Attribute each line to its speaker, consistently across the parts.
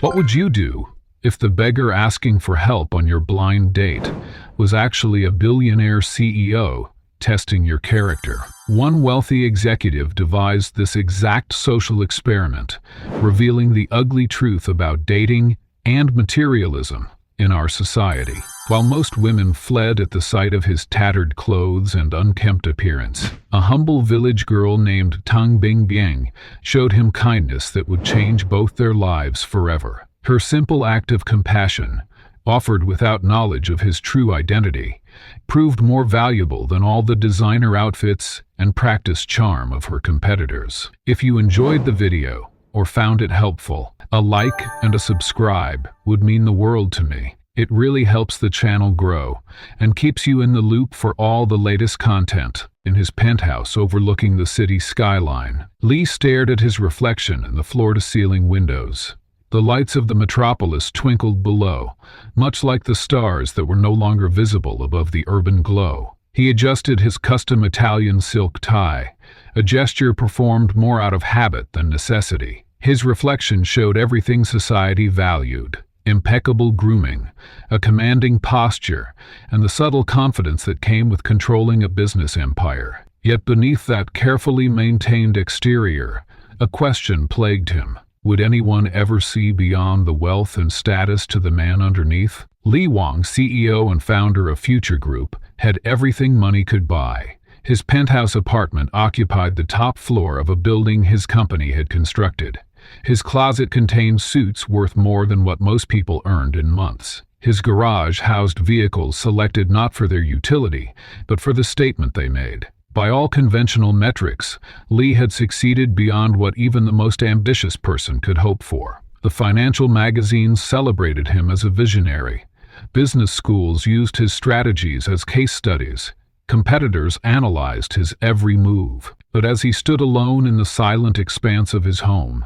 Speaker 1: What would you do if the beggar asking for help on your blind date was actually a billionaire CEO testing your character? One wealthy executive devised this exact social experiment, revealing the ugly truth about dating and materialism in our society. While most women fled at the sight of his tattered clothes and unkempt appearance, a humble village girl named Tang Bingyang showed him kindness that would change both their lives forever. Her simple act of compassion, offered without knowledge of his true identity, proved more valuable than all the designer outfits and practiced charm of her competitors. If you enjoyed the video or found it helpful, a like and a subscribe would mean the world to me. It really helps the channel grow and keeps you in the loop for all the latest content. In his penthouse overlooking the city skyline, Lee stared at his reflection in the floor-to-ceiling windows. The lights of the metropolis twinkled below, much like the stars that were no longer visible above the urban glow. He adjusted his custom Italian silk tie, a gesture performed more out of habit than necessity. His reflection showed everything society valued: impeccable grooming, a commanding posture, and the subtle confidence that came with controlling a business empire. Yet beneath that carefully maintained exterior, a question plagued him. Would anyone ever see beyond the wealth and status to the man underneath? Lee Wang, CEO and founder of Future Group, had everything money could buy. His penthouse apartment occupied the top floor of a building his company had constructed. His closet contained suits worth more than what most people earned in months. His garage housed vehicles selected not for their utility, but for the statement they made. By all conventional metrics, Lee had succeeded beyond what even the most ambitious person could hope for. The financial magazines celebrated him as a visionary. Business schools used his strategies as case studies. Competitors analyzed his every move. But as he stood alone in the silent expanse of his home,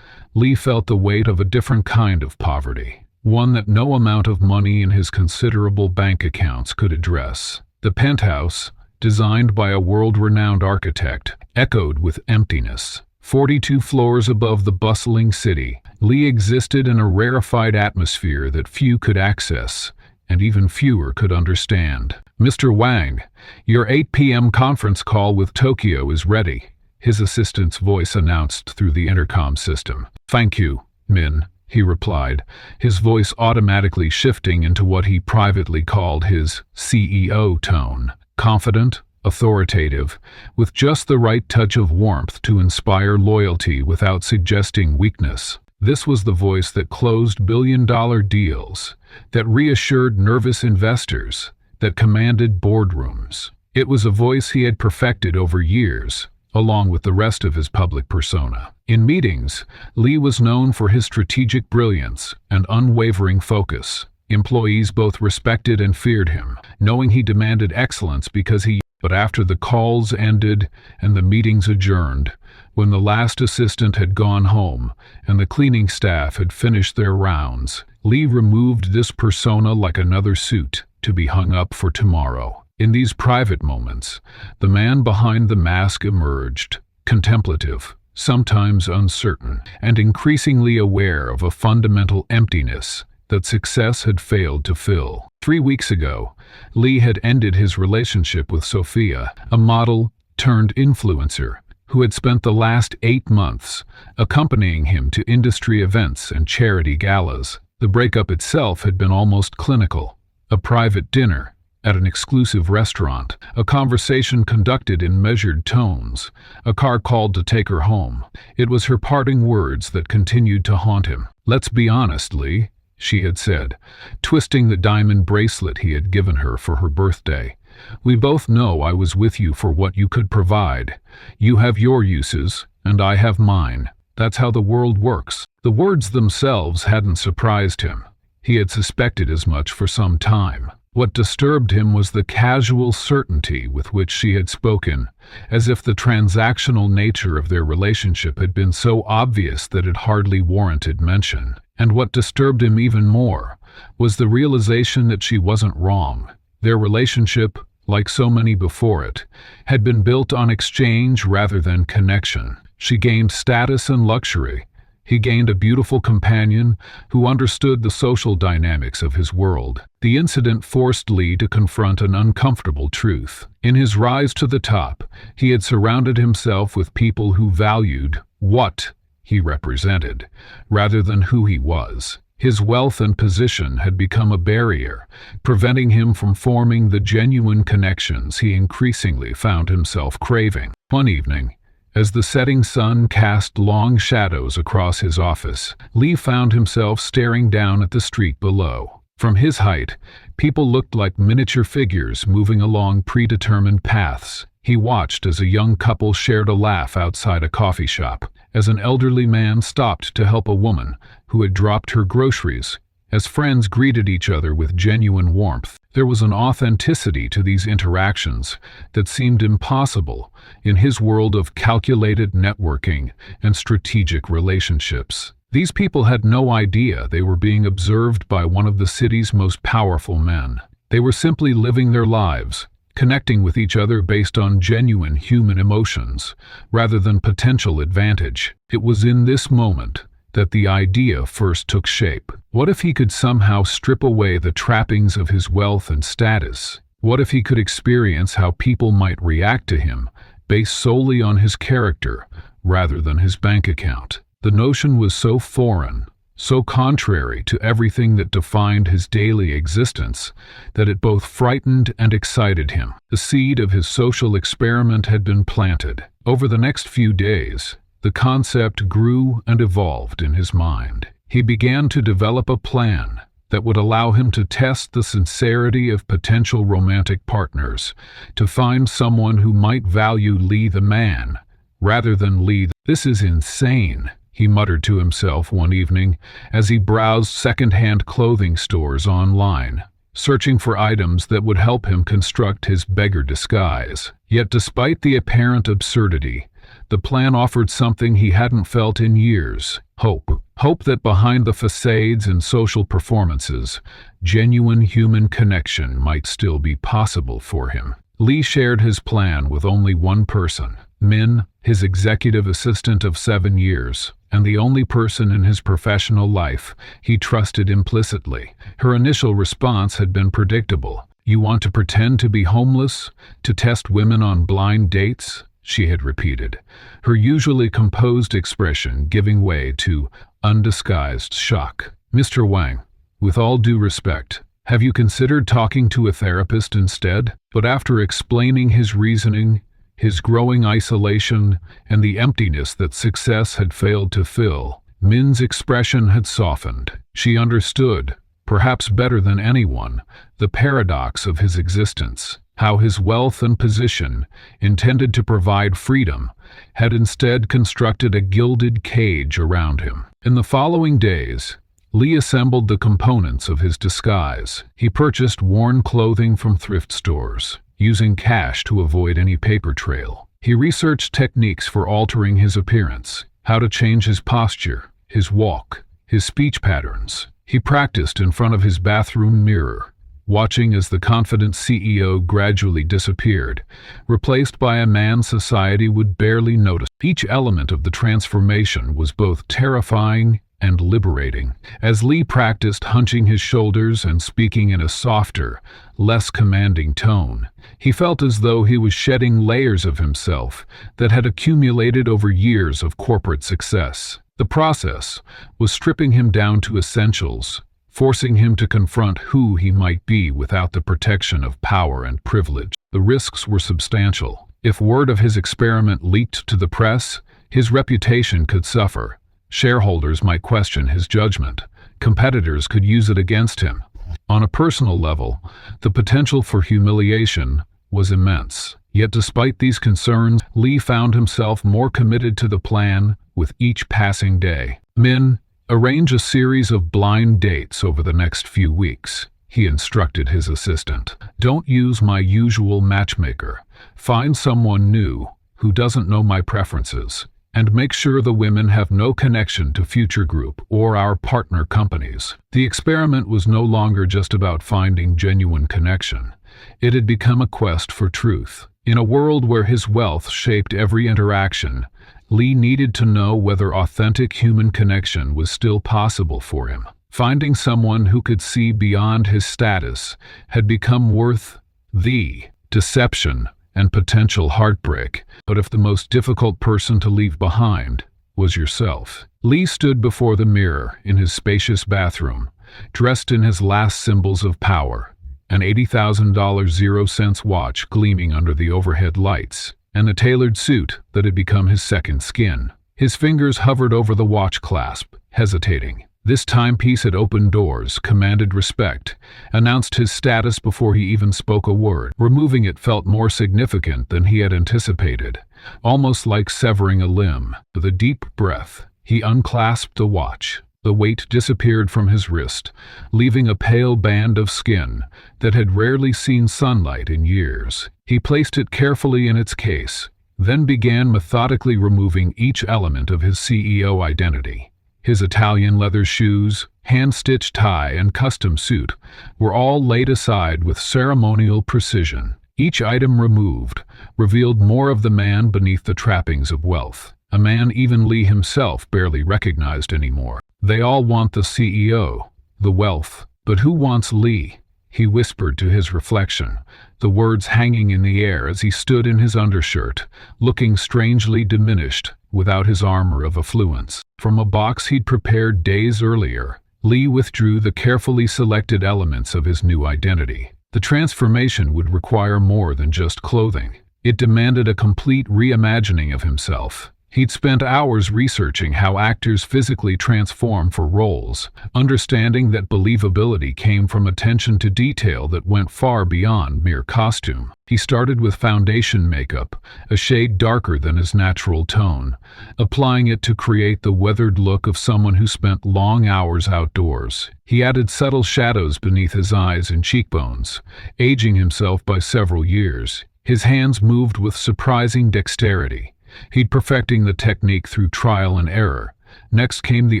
Speaker 1: Lee felt the weight of a different kind of poverty, one that no amount of money in his considerable bank accounts could address. The penthouse, designed by a world-renowned architect, echoed with emptiness. 42 floors above the bustling city, Lee existed in a rarefied atmosphere that few could access, and even fewer could understand. "Mr. Wang, your 8 p.m. conference call with Tokyo is ready," his assistant's voice announced through the intercom system. "Thank you, Min," he replied, his voice automatically shifting into what he privately called his CEO tone. Confident, authoritative, with just the right touch of warmth to inspire loyalty without suggesting weakness. This was the voice that closed billion-dollar deals, that reassured nervous investors, that commanded boardrooms. It was a voice he had perfected over years, along with the rest of his public persona. In meetings, Lee was known for his strategic brilliance and unwavering focus. Employees both respected and feared him, knowing he demanded excellence because he. But after the calls ended and the meetings adjourned, when the last assistant had gone home and the cleaning staff had finished their rounds, Lee removed this persona like another suit to be hung up for tomorrow. In these private moments, the man behind the mask emerged, contemplative, sometimes uncertain, and increasingly aware of a fundamental emptiness that success had failed to fill. 3 weeks ago, Lee had ended his relationship with Sophia, a model turned influencer, who had spent the last 8 months accompanying him to industry events and charity galas. The breakup itself had been almost clinical. A private dinner at an exclusive restaurant, a conversation conducted in measured tones, a car called to take her home. It was her parting words that continued to haunt him. "Let's be honest, Lee," she had said, twisting the diamond bracelet he had given her for her birthday. "We both know I was with you for what you could provide. You have your uses, and I have mine. That's how the world works." The words themselves hadn't surprised him. He had suspected as much for some time. What disturbed him was the casual certainty with which she had spoken, as if the transactional nature of their relationship had been so obvious that it hardly warranted mention. And what disturbed him even more was the realization that she wasn't wrong. Their relationship, like so many before it, had been built on exchange rather than connection. She gained status and luxury. He gained a beautiful companion who understood the social dynamics of his world. The incident forced Lee to confront an uncomfortable truth. In his rise to the top, he had surrounded himself with people who valued what he represented, rather than who he was. His wealth and position had become a barrier, preventing him from forming the genuine connections he increasingly found himself craving. One evening, as the setting sun cast long shadows across his office, Lee found himself staring down at the street below. From his height, people looked like miniature figures moving along predetermined paths. He watched as a young couple shared a laugh outside a coffee shop, as an elderly man stopped to help a woman who had dropped her groceries, as friends greeted each other with genuine warmth. There was an authenticity to these interactions that seemed impossible in his world of calculated networking and strategic relationships. These people had no idea they were being observed by one of the city's most powerful men. They were simply living their lives, connecting with each other based on genuine human emotions, rather than potential advantage. It was in this moment that the idea first took shape. What if he could somehow strip away the trappings of his wealth and status? What if he could experience how people might react to him, based solely on his character, rather than his bank account? The notion was so foreign, so contrary to everything that defined his daily existence, that it both frightened and excited him. The seed of his social experiment had been planted. Over the next few days, the concept grew and evolved in his mind. He began to develop a plan that would allow him to test the sincerity of potential romantic partners, to find someone who might value Lee the man, rather than Lee. This is insane, he muttered to himself one evening as he browsed second-hand clothing stores online, searching for items that would help him construct his beggar disguise. Yet despite the apparent absurdity, the plan offered something he hadn't felt in years: hope. Hope that behind the facades and social performances, genuine human connection might still be possible for him. Lee shared his plan with only one person, Min, his executive assistant of 7 years, and the only person in his professional life he trusted implicitly. Her initial response had been predictable. "You want to pretend to be homeless, to test women on blind dates?" she had repeated, her usually composed expression giving way to undisguised shock. "Mr. Wang, with all due respect, have you considered talking to a therapist instead?" But after explaining his reasoning, his growing isolation, and the emptiness that success had failed to fill, Min's expression had softened. She understood, perhaps better than anyone, the paradox of his existence, how his wealth and position, intended to provide freedom, had instead constructed a gilded cage around him. In the following days, Lee assembled the components of his disguise. He purchased worn clothing from thrift stores, using cash to avoid any paper trail. He researched techniques for altering his appearance, how to change his posture, his walk, his speech patterns. He practiced in front of his bathroom mirror, watching as the confident CEO gradually disappeared, replaced by a man society would barely notice. Each element of the transformation was both terrifying and liberating. As Lee practiced hunching his shoulders and speaking in a softer, less commanding tone, he felt as though he was shedding layers of himself that had accumulated over years of corporate success. The process was stripping him down to essentials, forcing him to confront who he might be without the protection of power and privilege. The risks were substantial. If word of his experiment leaked to the press, his reputation could suffer. Shareholders might question his judgment. Competitors could use it against him. On a personal level, the potential for humiliation was immense. Yet despite these concerns, Lee found himself more committed to the plan with each passing day. "Min, arrange a series of blind dates over the next few weeks," he instructed his assistant. "Don't use my usual matchmaker. Find someone new who doesn't know my preferences, and make sure the women have no connection to Future Group or our partner companies." The experiment was no longer just about finding genuine connection. It had become a quest for truth. In a world where his wealth shaped every interaction, Lee needed to know whether authentic human connection was still possible for him. Finding someone who could see beyond his status had become worth the deception and potential heartbreak. But if the most difficult person to leave behind was yourself. Lee stood before the mirror in his spacious bathroom, dressed in his last symbols of power, an $80,000 zero-cents watch gleaming under the overhead lights, and a tailored suit that had become his second skin. His fingers hovered over the watch clasp, hesitating. This timepiece had opened doors, commanded respect, announced his status before he even spoke a word. Removing it felt more significant than he had anticipated, almost like severing a limb. With a deep breath, he unclasped the watch. The weight disappeared from his wrist, leaving a pale band of skin that had rarely seen sunlight in years. He placed it carefully in its case, then began methodically removing each element of his CEO identity. His Italian leather shoes, hand-stitched tie, and custom suit were all laid aside with ceremonial precision. Each item removed revealed more of the man beneath the trappings of wealth, a man even Lee himself barely recognized anymore. They all want the CEO, the wealth, but who wants Lee? He whispered to his reflection, the words hanging in the air as he stood in his undershirt, looking strangely diminished without his armor of affluence. From a box he'd prepared days earlier, Lee withdrew the carefully selected elements of his new identity. The transformation would require more than just clothing. It demanded a complete reimagining of himself. He'd spent hours researching how actors physically transform for roles, understanding that believability came from attention to detail that went far beyond mere costume. He started with foundation makeup, a shade darker than his natural tone, applying it to create the weathered look of someone who spent long hours outdoors. He added subtle shadows beneath his eyes and cheekbones, aging himself by several years. His hands moved with surprising dexterity. He'd perfecting the technique through trial and error. Next came the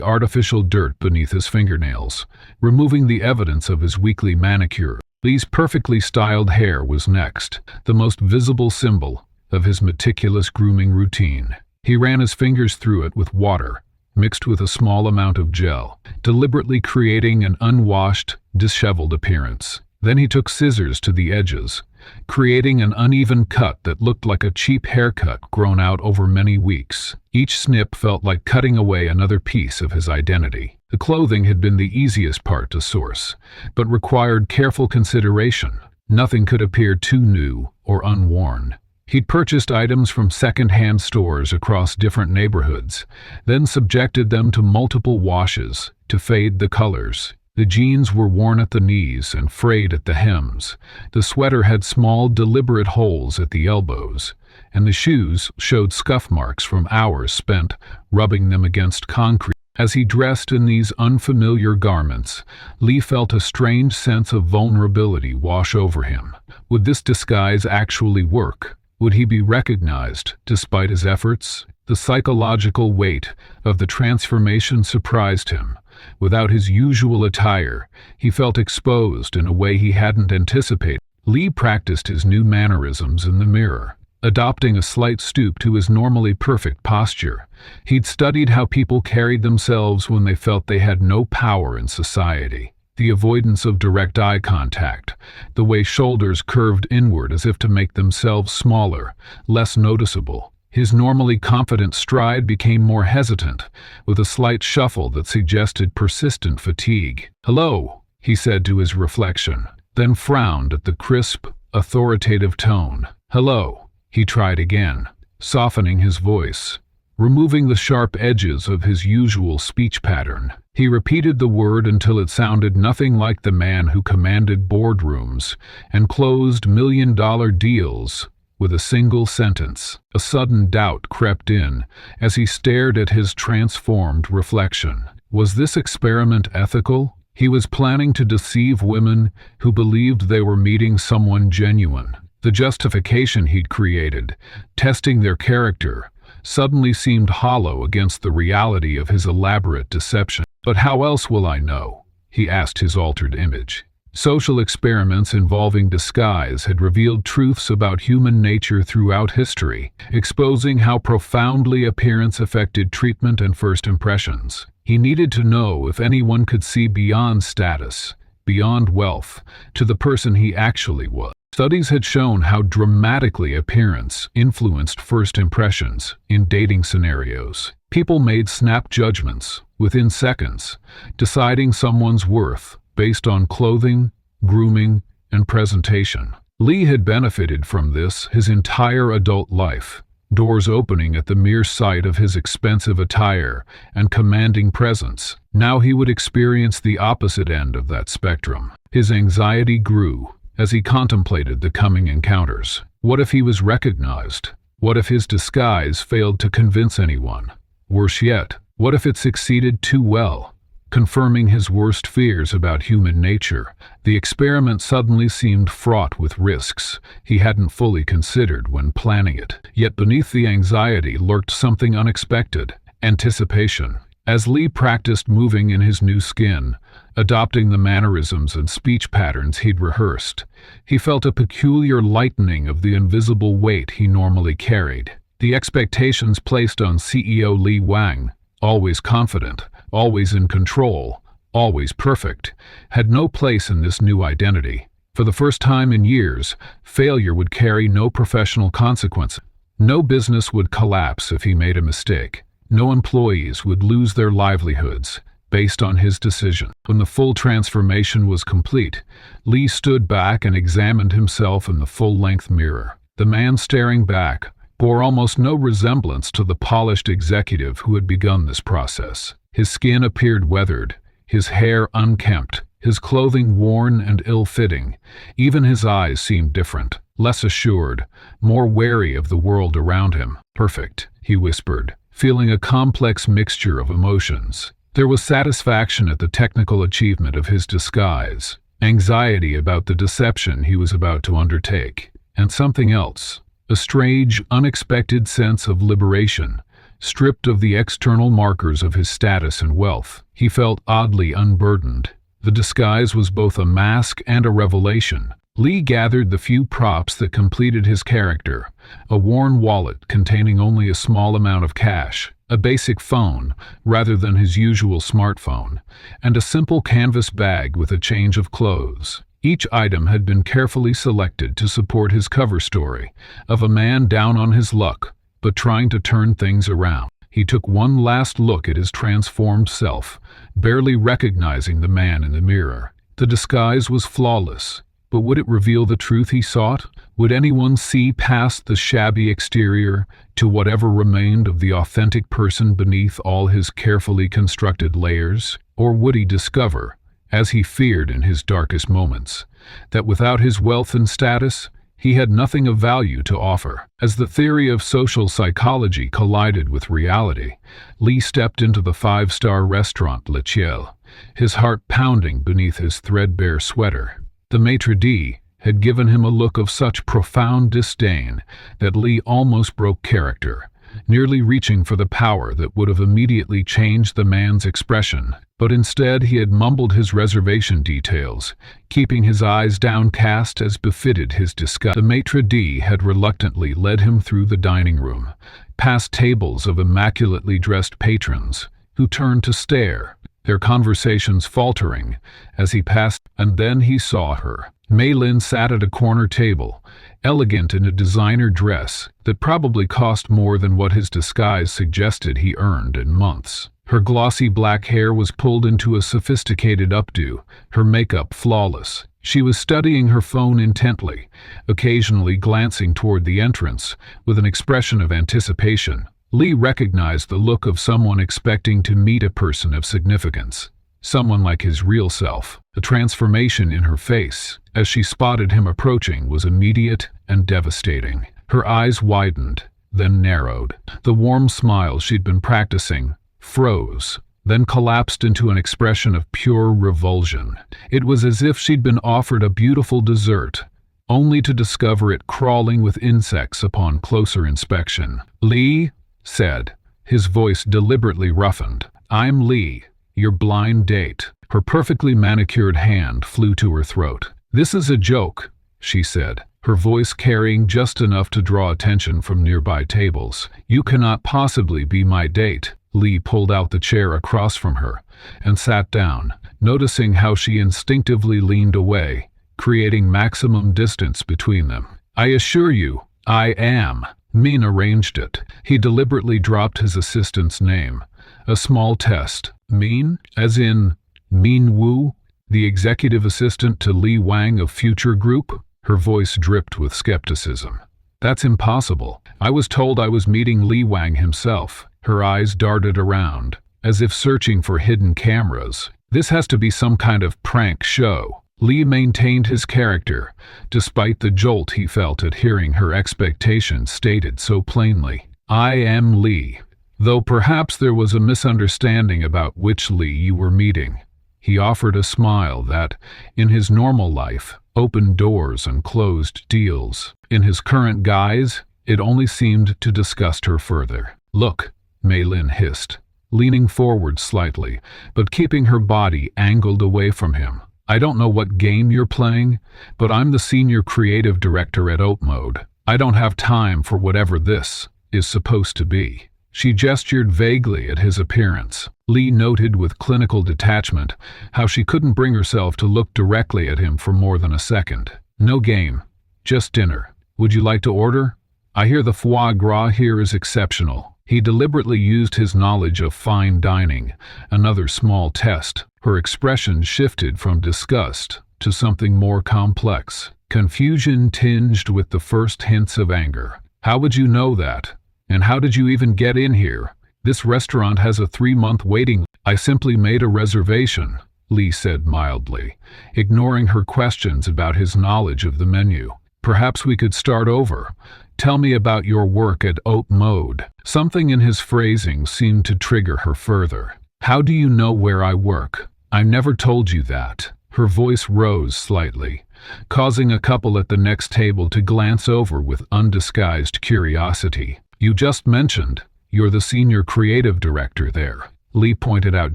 Speaker 1: artificial dirt beneath his fingernails, removing the evidence of his weekly manicure. Lee's perfectly styled hair was next, the most visible symbol of his meticulous grooming routine. He ran his fingers through it with water, mixed with a small amount of gel, deliberately creating an unwashed, disheveled appearance. Then he took scissors to the edges, creating an uneven cut that looked like a cheap haircut grown out over many weeks. Each snip felt like cutting away another piece of his identity. The clothing had been the easiest part to source, but required careful consideration. Nothing could appear too new or unworn. He'd purchased items from second-hand stores across different neighborhoods, then subjected them to multiple washes to fade the colors. The jeans were worn at the knees and frayed at the hems. The sweater had small, deliberate holes at the elbows, and the shoes showed scuff marks from hours spent rubbing them against concrete. As he dressed in these unfamiliar garments, Lee felt a strange sense of vulnerability wash over him. Would this disguise actually work? Would he be recognized despite his efforts? The psychological weight of the transformation surprised him. Without his usual attire, he felt exposed in a way he hadn't anticipated. Lee practiced his new mannerisms in the mirror, adopting a slight stoop to his normally perfect posture. He'd studied how people carried themselves when they felt they had no power in society. The avoidance of direct eye contact, the way shoulders curved inward as if to make themselves smaller, less noticeable. His normally confident stride became more hesitant, with a slight shuffle that suggested persistent fatigue. "Hello," he said to his reflection, then frowned at the crisp, authoritative tone. "Hello," he tried again, softening his voice, removing the sharp edges of his usual speech pattern. He repeated the word until it sounded nothing like the man who commanded boardrooms and closed million-dollar deals with a single sentence. A sudden doubt crept in as he stared at his transformed reflection. Was this experiment ethical? He was planning to deceive women who believed they were meeting someone genuine. The justification he'd created, testing their character, suddenly seemed hollow against the reality of his elaborate deception. "But how else will I know?" he asked his altered image. Social experiments involving disguise had revealed truths about human nature throughout history, exposing how profoundly appearance affected treatment and first impressions. He needed to know if anyone could see beyond status, beyond wealth, to the person he actually was. Studies had shown how dramatically appearance influenced first impressions in dating scenarios. People made snap judgments, within seconds, deciding someone's worth based on clothing, grooming, and presentation. Lee had benefited from this his entire adult life, doors opening at the mere sight of his expensive attire and commanding presence. Now he would experience the opposite end of that spectrum. His anxiety grew as he contemplated the coming encounters. What if he was recognized? What if his disguise failed to convince anyone? Worse yet, what if it succeeded too well, confirming his worst fears about human nature? The experiment suddenly seemed fraught with risks he hadn't fully considered when planning it. Yet beneath the anxiety lurked something unexpected: anticipation. As Lee practiced moving in his new skin, adopting the mannerisms and speech patterns he'd rehearsed, he felt a peculiar lightening of the invisible weight he normally carried. The expectations placed on CEO Lee Wang, always confident, always in control, always perfect, had no place in this new identity. For the first time in years, failure would carry no professional consequences. No business would collapse if he made a mistake. No employees would lose their livelihoods based on his decision. When the full transformation was complete, Lee stood back and examined himself in the full-length mirror. The man staring back bore almost no resemblance to the polished executive who had begun this process. His skin appeared weathered, his hair unkempt, his clothing worn and ill-fitting. Even his eyes seemed different, less assured, more wary of the world around him. "Perfect," he whispered, feeling a complex mixture of emotions. There was satisfaction at the technical achievement of his disguise, anxiety about the deception he was about to undertake, and something else, a strange, unexpected sense of liberation. Stripped of the external markers of his status and wealth, he felt oddly unburdened. The disguise was both a mask and a revelation. Lee gathered the few props that completed his character: a worn wallet containing only a small amount of cash, a basic phone rather than his usual smartphone, and a simple canvas bag with a change of clothes. Each item had been carefully selected to support his cover story of a man down on his luck, but trying to turn things around. He took one last look at his transformed self, barely recognizing the man in the mirror. The disguise was flawless, but would it reveal the truth he sought? Would anyone see past the shabby exterior to whatever remained of the authentic person beneath all his carefully constructed layers? Or would he discover, as he feared in his darkest moments, that without his wealth and status, he had nothing of value to offer? As the theory of social psychology collided with reality, Lee stepped into the five-star restaurant Le Ciel, his heart pounding beneath his threadbare sweater. The maitre d' had given him a look of such profound disdain that Lee almost broke character, nearly reaching for the power that would have immediately changed the man's expression. But instead he had mumbled his reservation details, keeping his eyes downcast as befitted his disgust. The maitre d' had reluctantly led him through the dining room, past tables of immaculately dressed patrons, who turned to stare, their conversations faltering as he passed. And then he saw her. Mei Lin sat at a corner table, elegant in a designer dress that probably cost more than what his disguise suggested he earned in months. Her glossy black hair was pulled into a sophisticated updo, her makeup flawless. She was studying her phone intently, occasionally glancing toward the entrance with an expression of anticipation. Lee recognized the look of someone expecting to meet a person of significance, someone like his real self. The transformation in her face, as she spotted him approaching, was immediate and devastating. Her eyes widened, then narrowed. The warm smile she'd been practicing froze, then collapsed into an expression of pure revulsion. It was as if she'd been offered a beautiful dessert, only to discover it crawling with insects upon closer inspection. "Lee," said, his voice deliberately roughened, "I'm Lee, your blind date." Her perfectly manicured hand flew to her throat. "This is a joke," she said, her voice carrying just enough to draw attention from nearby tables. "You cannot possibly be my date." Lee pulled out the chair across from her and sat down, noticing how she instinctively leaned away, creating maximum distance between them. "I assure you, I am." Min arranged it. He deliberately dropped his assistant's name. "A small test." "Min? As in Min Wu, the executive assistant to Li Wang of Future Group?" Her voice dripped with skepticism. "That's impossible. I was told I was meeting Li Wang himself." Her eyes darted around, as if searching for hidden cameras. "This has to be some kind of prank show." Li maintained his character, despite the jolt he felt at hearing her expectations stated so plainly. "I am Li, though perhaps there was a misunderstanding about which Li you were meeting." He offered a smile that, in his normal life, opened doors and closed deals. In his current guise, it only seemed to disgust her further. "Look," Mei Lin hissed, leaning forward slightly, but keeping her body angled away from him. "I don't know what game you're playing, but I'm the senior creative director at Oat Mode. I don't have time for whatever this is supposed to be." She gestured vaguely at his appearance. Lee noted with clinical detachment how she couldn't bring herself to look directly at him for more than a second. "No game, just dinner. Would you like to order? I hear the foie gras here is exceptional." He deliberately used his knowledge of fine dining, another small test. Her expression shifted from disgust to something more complex, confusion tinged with the first hints of anger. "How would you know that? And how did you even get in here? This restaurant has a 3-month waiting." "I simply made a reservation," Lee said mildly, ignoring her questions about his knowledge of the menu. "Perhaps we could start over. Tell me about your work at Oat Mode." Something in his phrasing seemed to trigger her further. "How do you know where I work? I never told you that." Her voice rose slightly, causing a couple at the next table to glance over with undisguised curiosity. "You just mentioned you're the senior creative director there," Lee pointed out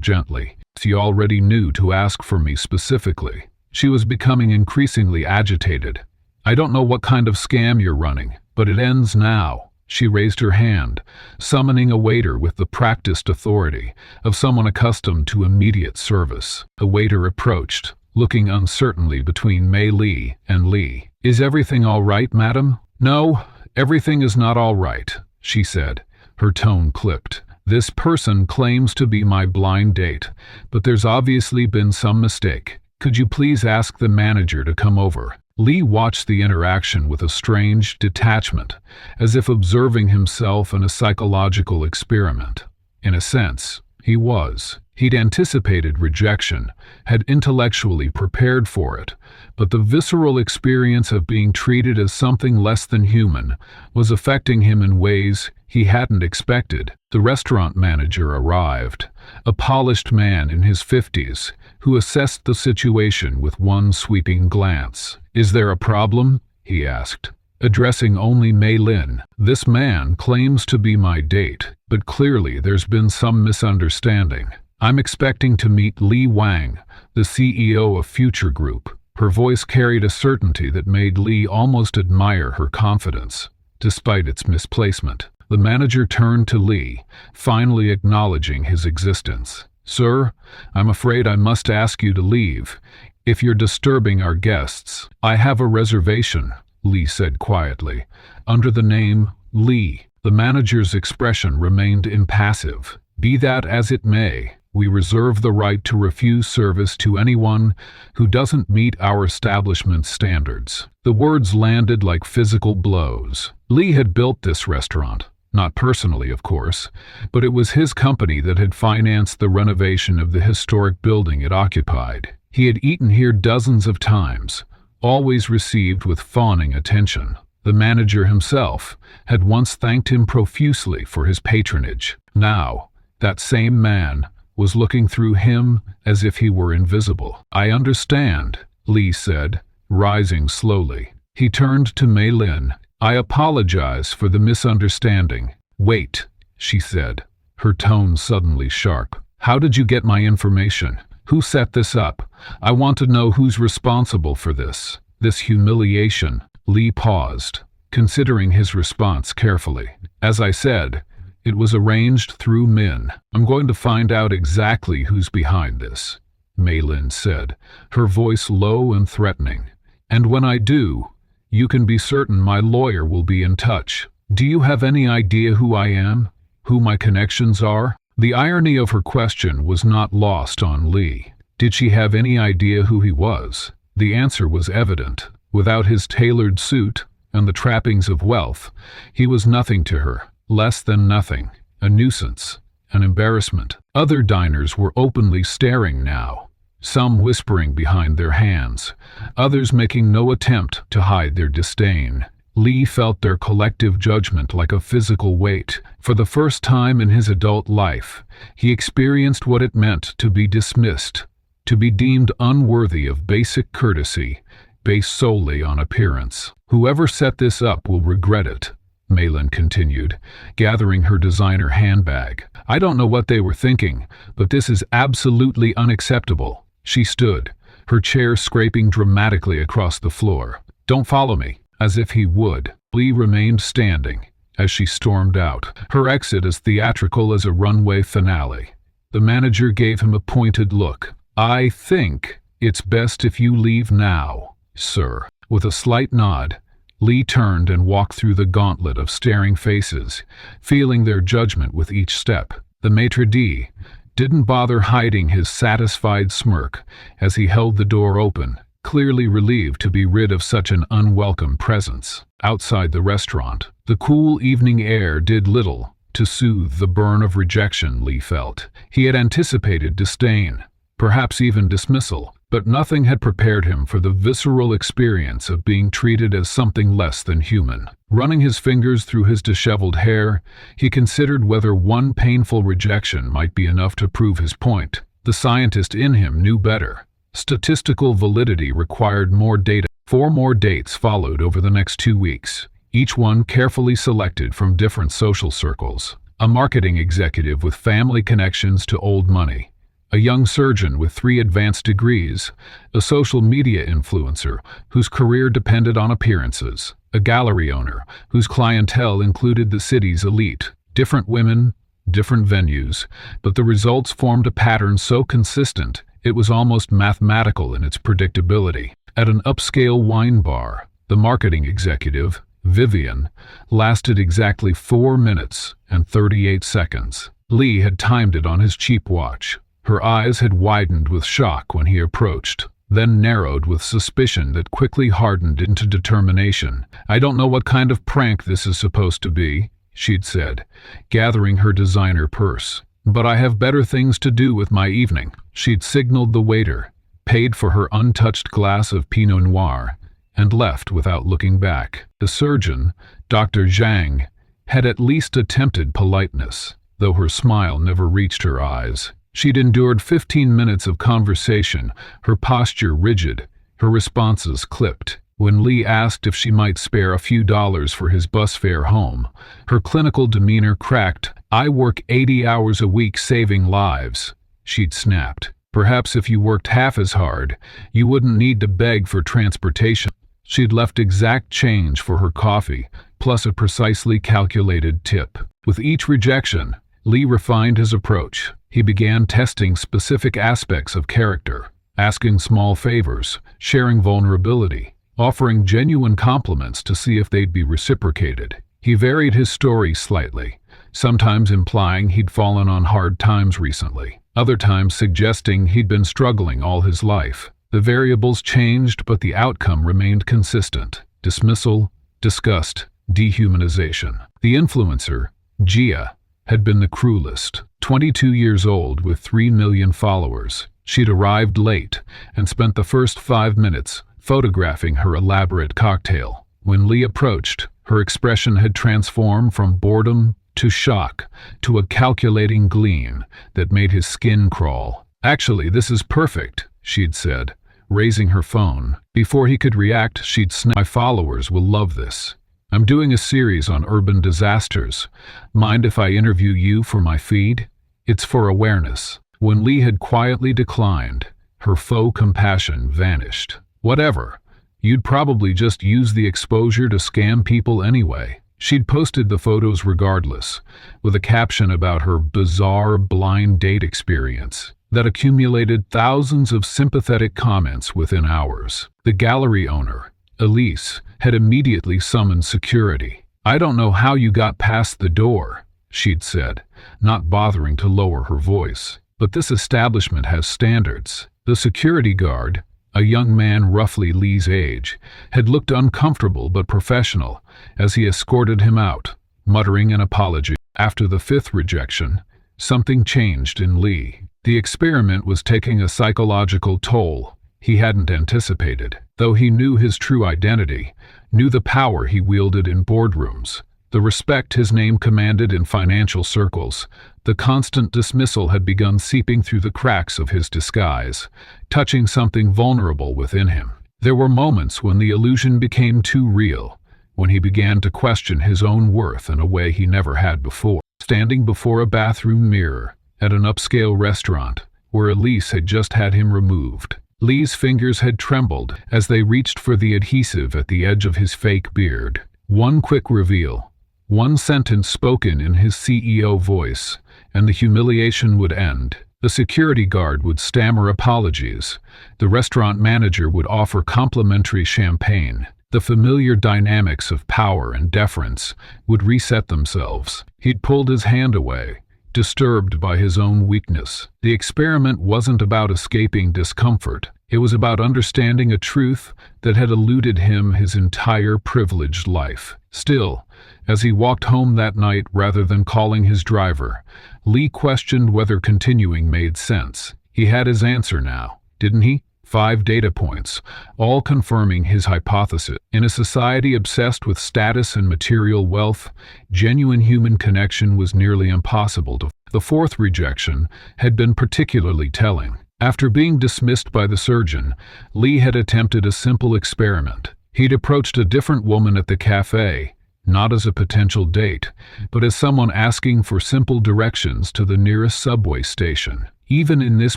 Speaker 1: gently. "You already knew to ask for me specifically." She was becoming increasingly agitated. "I don't know what kind of scam you're running, but it ends now." She raised her hand, summoning a waiter with the practiced authority of someone accustomed to immediate service. The waiter approached, looking uncertainly between Mei Li and Lee. "Is everything all right, madam?" "No, everything is not all right," she said. Her tone clipped. "This person claims to be my blind date, but there's obviously been some mistake. Could you please ask the manager to come over?" Lee watched the interaction with a strange detachment, as if observing himself in a psychological experiment. In a sense, he was. He'd anticipated rejection, had intellectually prepared for it, but the visceral experience of being treated as something less than human was affecting him in ways he hadn't expected. The restaurant manager arrived, a polished man in his 50s, who assessed the situation with one sweeping glance. "Is there a problem?" he asked, addressing only Mei Lin. "This man claims to be my date, but clearly there's been some misunderstanding. I'm expecting to meet Li Wang, the CEO of Future Group." Her voice carried a certainty that made Lee almost admire her confidence, despite its misplacement. The manager turned to Lee, finally acknowledging his existence. "Sir, I'm afraid I must ask you to leave, if you're disturbing our guests." "I have a reservation," Lee said quietly, "under the name Lee." The manager's expression remained impassive. "Be that as it may, we reserve the right to refuse service to anyone who doesn't meet our establishment's standards." The words landed like physical blows. Lee had built this restaurant. Not personally, of course, but it was his company that had financed the renovation of the historic building it occupied. He had eaten here dozens of times, always received with fawning attention. The manager himself had once thanked him profusely for his patronage. Now, that same man was looking through him as if he were invisible. "I understand," Lee said, rising slowly. He turned to Mei Lin. "I apologize for the misunderstanding." "Wait," she said, her tone suddenly sharp. "How did you get my information?" Who set this up? I want to know who's responsible for this humiliation." Lee paused, considering his response carefully. "As I said, it was arranged through Min. I'm going to find out exactly who's behind this," Maylin said, her voice low and threatening. "And when I do, you can be certain my lawyer will be in touch. Do you have any idea who I am? Who my connections are?" The irony of her question was not lost on Lee. Did she have any idea who he was? The answer was evident. Without his tailored suit and the trappings of wealth, he was nothing to her, less than nothing, a nuisance, an embarrassment. Other diners were openly staring now, some whispering behind their hands, others making no attempt to hide their disdain. Lee felt their collective judgment like a physical weight. For the first time in his adult life, he experienced what it meant to be dismissed, to be deemed unworthy of basic courtesy, based solely on appearance. "Whoever set this up will regret it," Maylin continued, gathering her designer handbag. "I don't know what they were thinking, but this is absolutely unacceptable." She stood, her chair scraping dramatically across the floor. "Don't follow me." As if he would, Lee remained standing as she stormed out, her exit as theatrical as a runway finale. The manager gave him a pointed look. "I think it's best if you leave now, sir." With a slight nod, Lee turned and walked through the gauntlet of staring faces, feeling their judgment with each step. The maitre d' didn't bother hiding his satisfied smirk as he held the door open, clearly relieved to be rid of such an unwelcome presence. Outside the restaurant, the cool evening air did little to soothe the burn of rejection Lee felt. He had anticipated disdain, perhaps even dismissal, but nothing had prepared him for the visceral experience of being treated as something less than human. Running his fingers through his disheveled hair, he considered whether one painful rejection might be enough to prove his point. The scientist in him knew better. Statistical validity required more data. 4 more dates followed over the next 2 weeks, each one carefully selected from different social circles. A marketing executive with family connections to old money, a young surgeon with 3 advanced degrees, a social media influencer whose career depended on appearances, a gallery owner whose clientele included the city's elite. Different women, different venues, but the results formed a pattern so consistent it was almost mathematical in its predictability. At an upscale wine bar, the marketing executive, Vivian, lasted exactly 4 minutes and 38 seconds. Lee had timed it on his cheap watch. Her eyes had widened with shock when he approached, then narrowed with suspicion that quickly hardened into determination. "I don't know what kind of prank this is supposed to be," she'd said, gathering her designer purse. "But I have better things to do with my evening." She'd signaled the waiter, paid for her untouched glass of Pinot Noir, and left without looking back. The surgeon, Dr. Zhang, had at least attempted politeness, though her smile never reached her eyes. She'd endured 15 minutes of conversation, her posture rigid, her responses clipped. When Lee asked if she might spare a few dollars for his bus fare home, her clinical demeanor cracked. "I work 80 hours a week saving lives," she'd snapped. "Perhaps if you worked half as hard, you wouldn't need to beg for transportation." She'd left exact change for her coffee, plus a precisely calculated tip. With each rejection, Lee refined his approach. He began testing specific aspects of character, asking small favors, sharing vulnerability, offering genuine compliments to see if they'd be reciprocated. He varied his story slightly, sometimes implying he'd fallen on hard times recently, other times suggesting he'd been struggling all his life. The variables changed, but the outcome remained consistent: dismissal, disgust, dehumanization. The influencer, Gia, had been the cruelest. 22 years old with 3 million followers, she'd arrived late and spent the first 5 minutes photographing her elaborate cocktail. When Lee approached, her expression had transformed from boredom to shock to a calculating gleam that made his skin crawl. "Actually, this is perfect," she'd said, raising her phone. Before he could react, she'd snapped, "My followers will love this. I'm doing a series on urban disasters. Mind if I interview you for my feed? It's for awareness." When Lee had quietly declined, her faux compassion vanished. Whatever. You'd probably just use the exposure to scam people anyway. She'd posted the photos regardless, with a caption about her bizarre blind date experience that accumulated thousands of sympathetic comments within hours. The gallery owner, Elise, had immediately summoned security. "I don't know how you got past the door," she'd said, not bothering to lower her voice. "But this establishment has standards." The security guard, a young man roughly Lee's age, had looked uncomfortable but professional as he escorted him out, muttering an apology. After the fifth rejection, something changed in Lee. The experiment was taking a psychological toll he hadn't anticipated. Though he knew his true identity, knew the power he wielded in boardrooms, the respect his name commanded in financial circles, the constant dismissal had begun seeping through the cracks of his disguise, touching something vulnerable within him. There were moments when the illusion became too real, when he began to question his own worth in a way he never had before. Standing before a bathroom mirror at an upscale restaurant where Elise had just had him removed, Lee's fingers had trembled as they reached for the adhesive at the edge of his fake beard. One quick reveal, one sentence spoken in his CEO voice, and the humiliation would end. The security guard would stammer apologies. The restaurant manager would offer complimentary champagne. The familiar dynamics of power and deference would reset themselves. He'd pulled his hand away, disturbed by his own weakness. The experiment wasn't about escaping discomfort. It was about understanding a truth that had eluded him his entire privileged life. Still, as he walked home that night rather than calling his driver, Lee questioned whether continuing made sense. He had his answer now, didn't he? 5 data points, all confirming his hypothesis. In a society obsessed with status and material wealth, genuine human connection was nearly impossible to. The fourth rejection had been particularly telling. After being dismissed by the surgeon, Lee had attempted a simple experiment. He'd approached a different woman at the cafe, not as a potential date, but as someone asking for simple directions to the nearest subway station. Even in this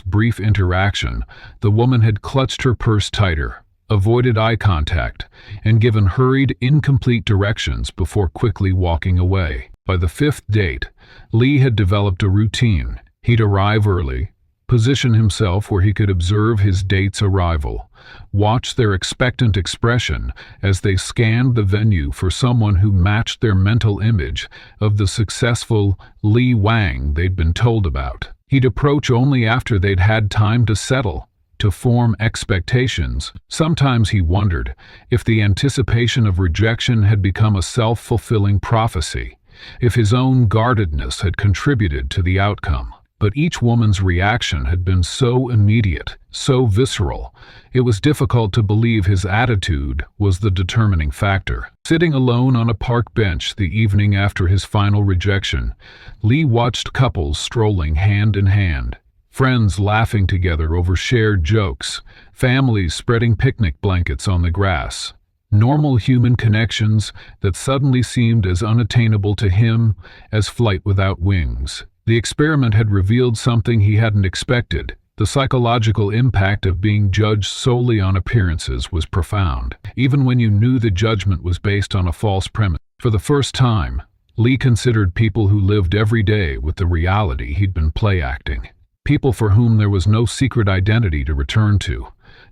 Speaker 1: brief interaction, the woman had clutched her purse tighter, avoided eye contact, and given hurried, incomplete directions before quickly walking away. By the fifth date, Lee had developed a routine. He'd arrive early, position himself where he could observe his date's arrival, watch their expectant expression as they scanned the venue for someone who matched their mental image of the successful Lee Wang they'd been told about. He'd approach only after they'd had time to settle, to form expectations. Sometimes he wondered if the anticipation of rejection had become a self-fulfilling prophecy, if his own guardedness had contributed to the outcome. But each woman's reaction had been so immediate, so visceral, it was difficult to believe his attitude was the determining factor. Sitting alone on a park bench the evening after his final rejection, Lee watched couples strolling hand in hand, friends laughing together over shared jokes, families spreading picnic blankets on the grass. Normal human connections that suddenly seemed as unattainable to him as flight without wings. The experiment had revealed something he hadn't expected. The psychological impact of being judged solely on appearances was profound, even when you knew the judgment was based on a false premise. For the first time, Lee considered people who lived every day with the reality he'd been play-acting. People for whom there was no secret identity to return to,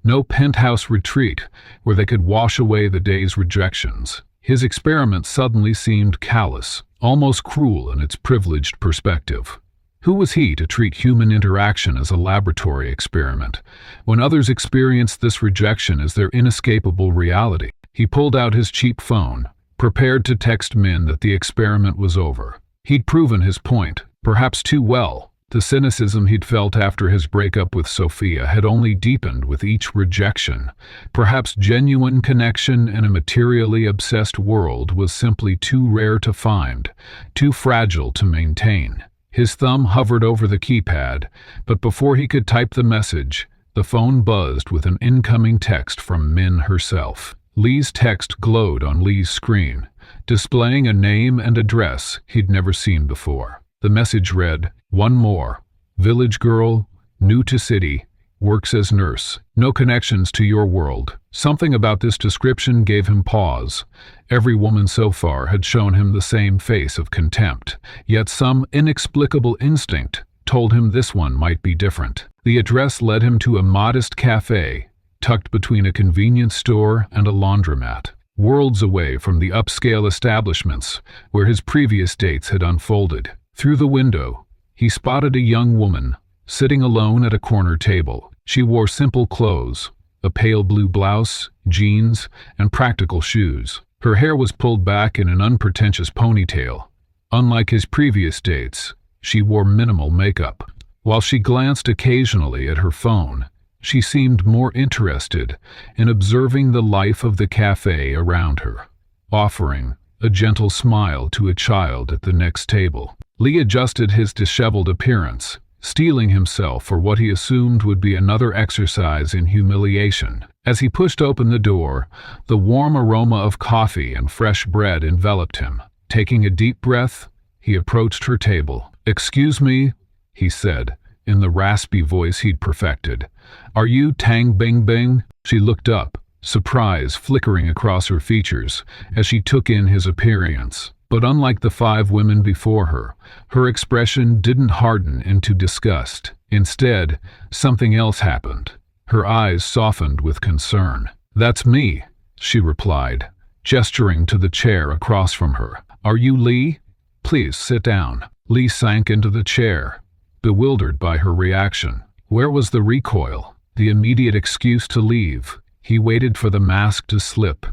Speaker 1: no penthouse retreat where they could wash away the day's rejections. His experiment suddenly seemed callous, almost cruel in its privileged perspective. Who was he to treat human interaction as a laboratory experiment, when others experienced this rejection as their inescapable reality? He pulled out his cheap phone, prepared to text Min that the experiment was over. He'd proven his point, perhaps too well. The cynicism he'd felt after his breakup with Sophia had only deepened with each rejection. Perhaps genuine connection in a materially obsessed world was simply too rare to find, too fragile to maintain. His thumb hovered over the keypad, but before he could type the message, the phone buzzed with an incoming text from Min herself. Lee's text glowed on Lee's screen, displaying a name and address he'd never seen before. The message read, "One more. Village girl, new to city, works as nurse, no connections to your world. Something about this description gave him pause. Every woman so far had shown him the same face of contempt, yet some inexplicable instinct told him this one might be different. The address led him to a modest cafe, tucked between a convenience store and a laundromat, worlds away from the upscale establishments where his previous dates had unfolded. Through the window, he spotted a young woman sitting alone at a corner table. She wore simple clothes, a pale blue blouse, jeans, and practical shoes. Her hair was pulled back in an unpretentious ponytail. Unlike his previous dates, she wore minimal makeup. While she glanced occasionally at her phone, she seemed more interested in observing the life of the cafe around her, offering a gentle smile to a child at the next table. Lee adjusted his disheveled appearance, steeling himself for what he assumed would be another exercise in humiliation. As he pushed open the door, the warm aroma of coffee and fresh bread enveloped him. Taking a deep breath, he approached her table. "Excuse me," he said, in the raspy voice he'd perfected. "Are you Tang Bing Bing?" She looked up, surprise flickering across her features as she took in his appearance. But unlike the 5 women before her, her expression didn't harden into disgust. Instead, something else happened. Her eyes softened with concern. "That's me," she replied, gesturing to the chair across from her. "Are you Lee? Please sit down." Lee sank into the chair, bewildered by her reaction. Where was the recoil, the immediate excuse to leave? He waited for the mask to slip,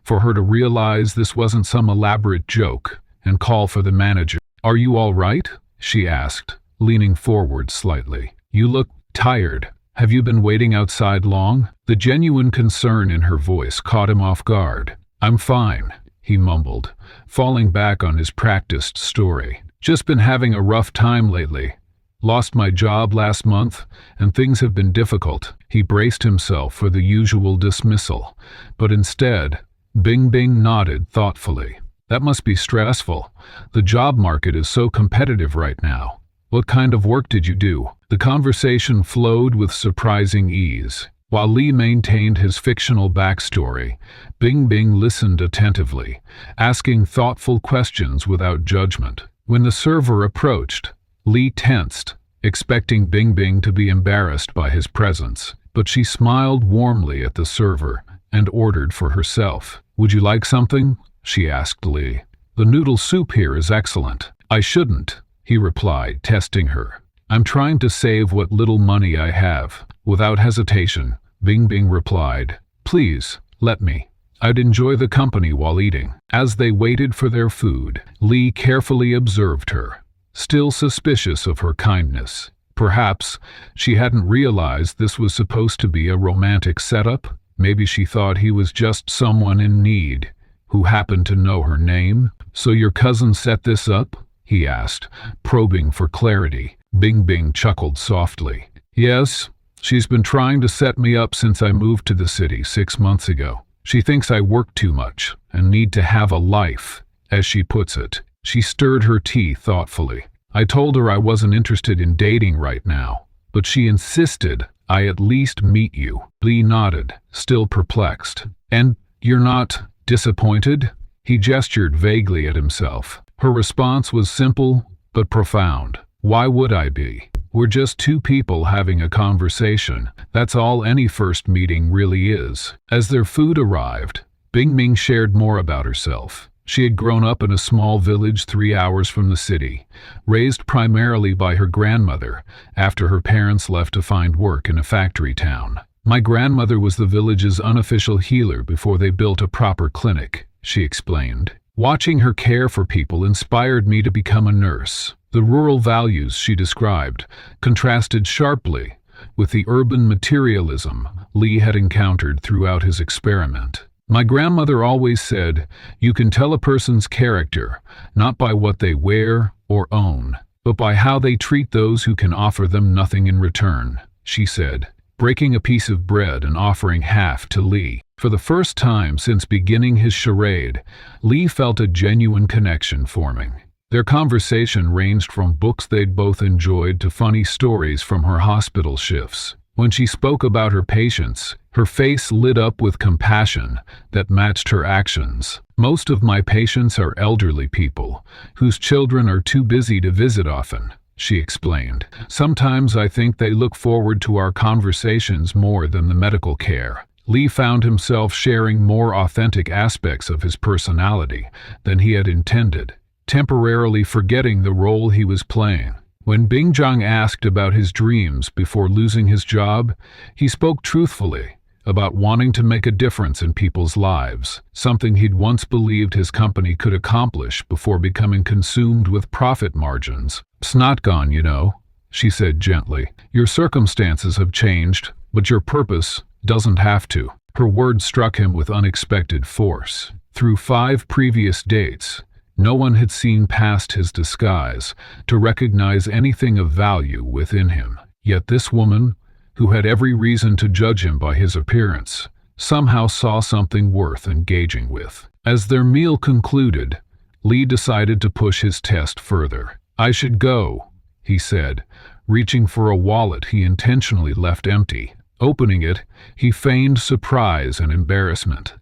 Speaker 1: for her to realize this wasn't some elaborate joke, and call for the manager. "Are you all right?" she asked, leaning forward slightly. "You look tired. Have you been waiting outside long?" The genuine concern in her voice caught him off guard. "I'm fine," he mumbled, falling back on his practiced story. "Just been having a rough time lately. Lost my job last month, and things have been difficult." He braced himself for the usual dismissal, but instead, Bing Bing nodded thoughtfully. "That must be stressful. The job market is so competitive right now. What kind of work did you do?" The conversation flowed with surprising ease. While Lee maintained his fictional backstory, Bing Bing listened attentively, asking thoughtful questions without judgment. When the server approached, Lee tensed, expecting Bing Bing to be embarrassed by his presence, but she smiled warmly at the server and ordered for herself. "Would you like something?" she asked Lee. "The noodle soup here is excellent." "I shouldn't," he replied, testing her. "I'm trying to save what little money I have." Without hesitation, Bing Bing replied, "Please, let me. I'd enjoy the company while eating." As they waited for their food, Lee carefully observed her, still suspicious of her kindness. Perhaps she hadn't realized this was supposed to be a romantic setup. Maybe she thought he was just someone in need who happened to know her name. "So your cousin set this up?" he asked, probing for clarity. Bing Bing chuckled softly. "Yes, she's been trying to set me up since I moved to the city 6 months ago. She thinks I work too much and need to have a life, as she puts it." She stirred her tea thoughtfully. "I told her I wasn't interested in dating right now, but she insisted I at least meet you." Lee nodded, still perplexed. "And you're not disappointed?" He gestured vaguely at himself. Her response was simple but profound. "Why would I be? We're just 2 people having a conversation. That's all any first meeting really is." As their food arrived, Bing Bing shared more about herself. She had grown up in a small village 3 hours from the city, raised primarily by her grandmother after her parents left to find work in a factory town. "My grandmother was the village's unofficial healer before they built a proper clinic," she explained. "Watching her care for people inspired me to become a nurse." The rural values she described contrasted sharply with the urban materialism Lee had encountered throughout his experiment. "My grandmother always said, you can tell a person's character not by what they wear or own, but by how they treat those who can offer them nothing in return," she said, breaking a piece of bread and offering half to Lee. For the first time since beginning his charade, Lee felt a genuine connection forming. Their conversation ranged from books they'd both enjoyed to funny stories from her hospital shifts. When she spoke about her patients, her face lit up with compassion that matched her actions. Most of my patients are elderly people whose children are too busy to visit often, she explained. Sometimes I think they look forward to our conversations more than the medical care. Lee found himself sharing more authentic aspects of his personality than he had intended, temporarily forgetting the role he was playing. When Bingjang asked about his dreams before losing his job, he spoke truthfully about wanting to make a difference in people's lives, something he'd once believed his company could accomplish before becoming consumed with profit margins. "It's not gone, you know," she said gently. "Your circumstances have changed, but your purpose doesn't have to." Her words struck him with unexpected force. Through 5 previous dates, no one had seen past his disguise to recognize anything of value within him. Yet this woman, who had every reason to judge him by his appearance, somehow saw something worth engaging with. As their meal concluded, Lee decided to push his test further. "I should go," he said, reaching for a wallet he intentionally left empty. Opening it, he feigned surprise and embarrassment.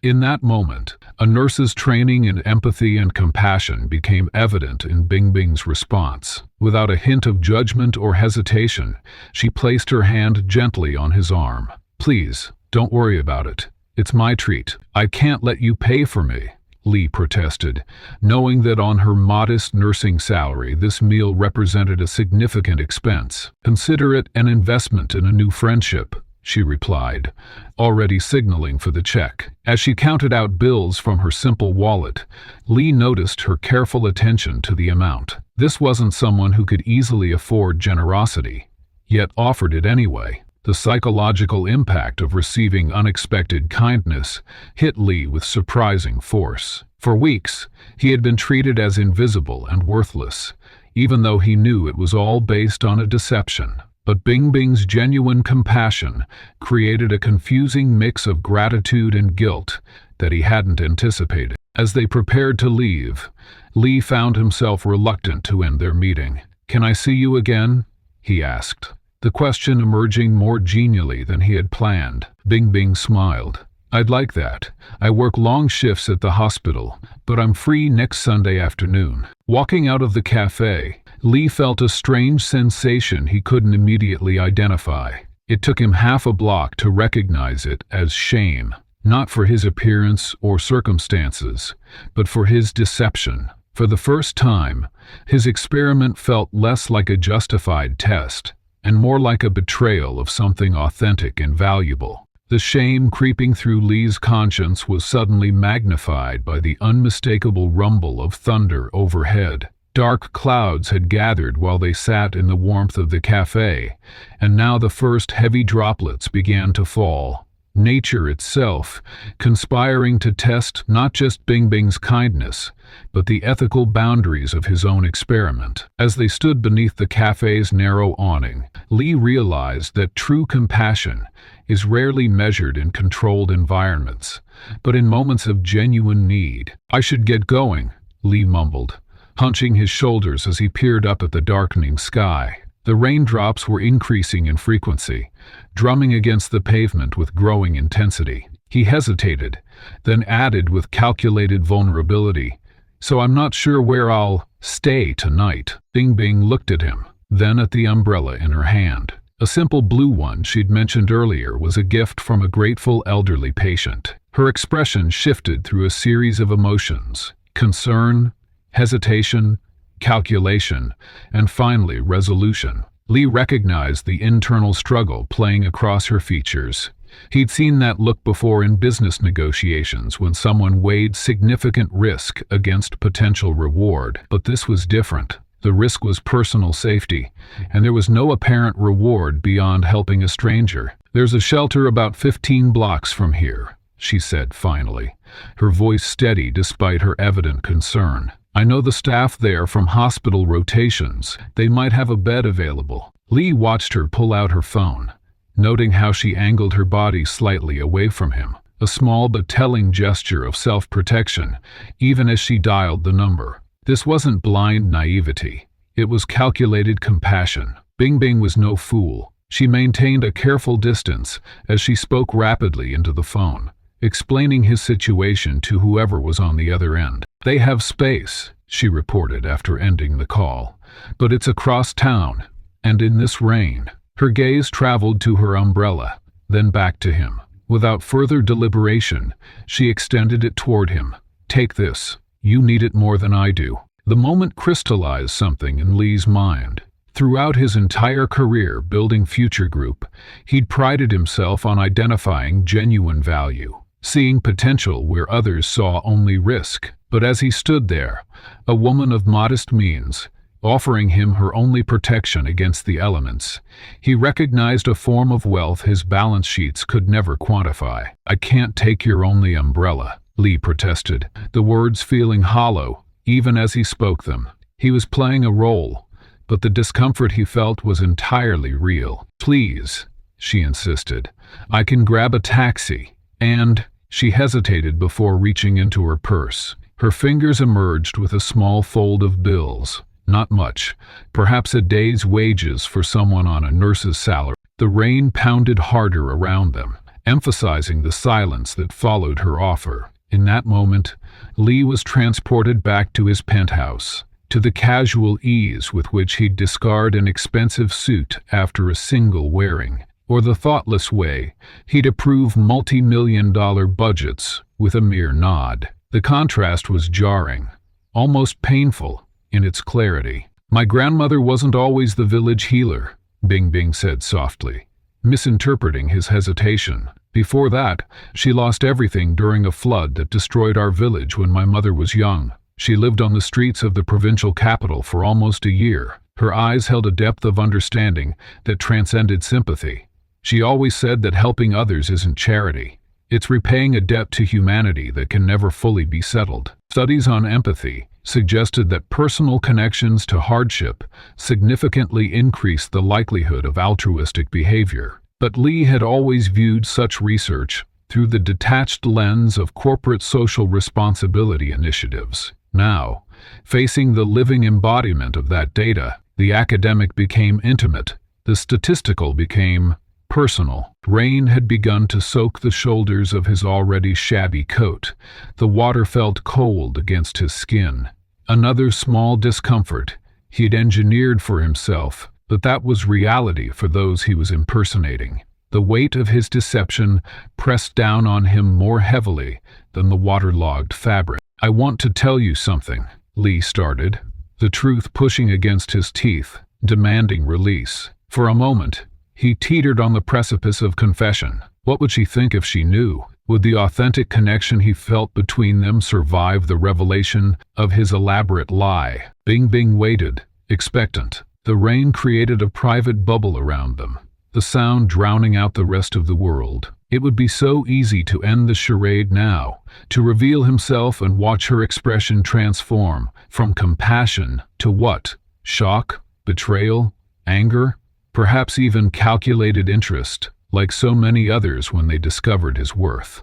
Speaker 1: In that moment, a nurse's training in empathy and compassion became evident in Bingbing's response. Without a hint of judgment or hesitation, she placed her hand gently on his arm. "Please, don't worry about it. It's my treat." "I can't let you pay for me," Lee protested, knowing that on her modest nursing salary this meal represented a significant expense. "Consider it an investment in a new friendship," she replied, already signaling for the check. As she counted out bills from her simple wallet, Lee noticed her careful attention to the amount. This wasn't someone who could easily afford generosity, yet offered it anyway. The psychological impact of receiving unexpected kindness hit Lee with surprising force. For weeks, he had been treated as invisible and worthless, even though he knew it was all based on a deception. But Bingbing's genuine compassion created a confusing mix of gratitude and guilt that he hadn't anticipated. As they prepared to leave, Lee found himself reluctant to end their meeting. "Can I see you again?" he asked, the question emerging more genially than he had planned. Bingbing smiled. "I'd like that. I work long shifts at the hospital, but I'm free next Sunday afternoon." Walking out of the cafe, Lee felt a strange sensation he couldn't immediately identify. It took him half a block to recognize it as shame, not for his appearance or circumstances, but for his deception. For the first time, his experiment felt less like a justified test and more like a betrayal of something authentic and valuable. The shame creeping through Lee's conscience was suddenly magnified by the unmistakable rumble of thunder overhead. Dark clouds had gathered while they sat in the warmth of the cafe, and now the first heavy droplets began to fall. Nature itself, conspiring to test not just Bingbing's kindness, but the ethical boundaries of his own experiment. As they stood beneath the cafe's narrow awning, Lee realized that true compassion is rarely measured in controlled environments, but in moments of genuine need. "I should get going," Lee mumbled, hunching his shoulders as he peered up at the darkening sky. The raindrops were increasing in frequency, drumming against the pavement with growing intensity. He hesitated, then added with calculated vulnerability, "So I'm not sure where I'll stay tonight." Bingbing looked at him, then at the umbrella in her hand. A simple blue one she'd mentioned earlier was a gift from a grateful elderly patient. Her expression shifted through a series of emotions: concern, hesitation, calculation, and finally resolution. Lee recognized the internal struggle playing across her features. He'd seen that look before in business negotiations when someone weighed significant risk against potential reward. But this was different. The risk was personal safety, and there was no apparent reward beyond helping a stranger. "There's a shelter about 15 blocks from here," she said finally, her voice steady despite her evident concern. "I know the staff there from hospital rotations. They might have a bed available." Lee watched her pull out her phone, noting how she angled her body slightly away from him, a small but telling gesture of self-protection, even as she dialed the number. This wasn't blind naivety. It was calculated compassion. Bing Bing was no fool. She maintained a careful distance as she spoke rapidly into the phone, explaining his situation to whoever was on the other end. "They have space," she reported after ending the call, "but it's across town, and in this rain." Her gaze traveled to her umbrella, then back to him. Without further deliberation, she extended it toward him. "Take this. You need it more than I do." The moment crystallized something in Lee's mind. Throughout his entire career building Future Group, he'd prided himself on identifying genuine value, seeing potential where others saw only risk. But as he stood there, a woman of modest means, offering him her only protection against the elements, he recognized a form of wealth his balance sheets could never quantify. "I can't take your only umbrella," Lee protested, the words feeling hollow even as he spoke them. He was playing a role, but the discomfort he felt was entirely real. "Please," she insisted, "I can grab a taxi." And she hesitated before reaching into her purse. Her fingers emerged with a small fold of bills. Not much, perhaps a day's wages for someone on a nurse's salary. The rain pounded harder around them, emphasizing the silence that followed her offer. In that moment, Lee was transported back to his penthouse, to the casual ease with which he'd discard an expensive suit after a single wearing, or the thoughtless way he'd approve multi-million-dollar budgets with a mere nod. The contrast was jarring, almost painful in its clarity. "My grandmother wasn't always the village healer," Bing Bing said softly, misinterpreting his hesitation. "Before that, she lost everything during a flood that destroyed our village when my mother was young. She lived on the streets of the provincial capital for almost a year." Her eyes held a depth of understanding that transcended sympathy. "She always said that helping others isn't charity. It's repaying a debt to humanity that can never fully be settled." Studies on empathy suggested that personal connections to hardship significantly increase the likelihood of altruistic behavior. But Lee had always viewed such research through the detached lens of corporate social responsibility initiatives. Now, facing the living embodiment of that data, the academic became intimate, the statistical became personal. Rain had begun to soak the shoulders of his already shabby coat. The water felt cold against his skin. Another small discomfort he'd engineered for himself, but that was reality for those he was impersonating. The weight of his deception pressed down on him more heavily than the waterlogged fabric. "I want to tell you something," Lee started, the truth pushing against his teeth, demanding release. For a moment, he teetered on the precipice of confession. What would she think if she knew? Would the authentic connection he felt between them survive the revelation of his elaborate lie? Bing Bing waited, expectant. The rain created a private bubble around them, the sound drowning out the rest of the world. It would be so easy to end the charade now, to reveal himself and watch her expression transform from compassion to what? Shock? Betrayal? Anger? Perhaps even calculated interest, like so many others when they discovered his worth.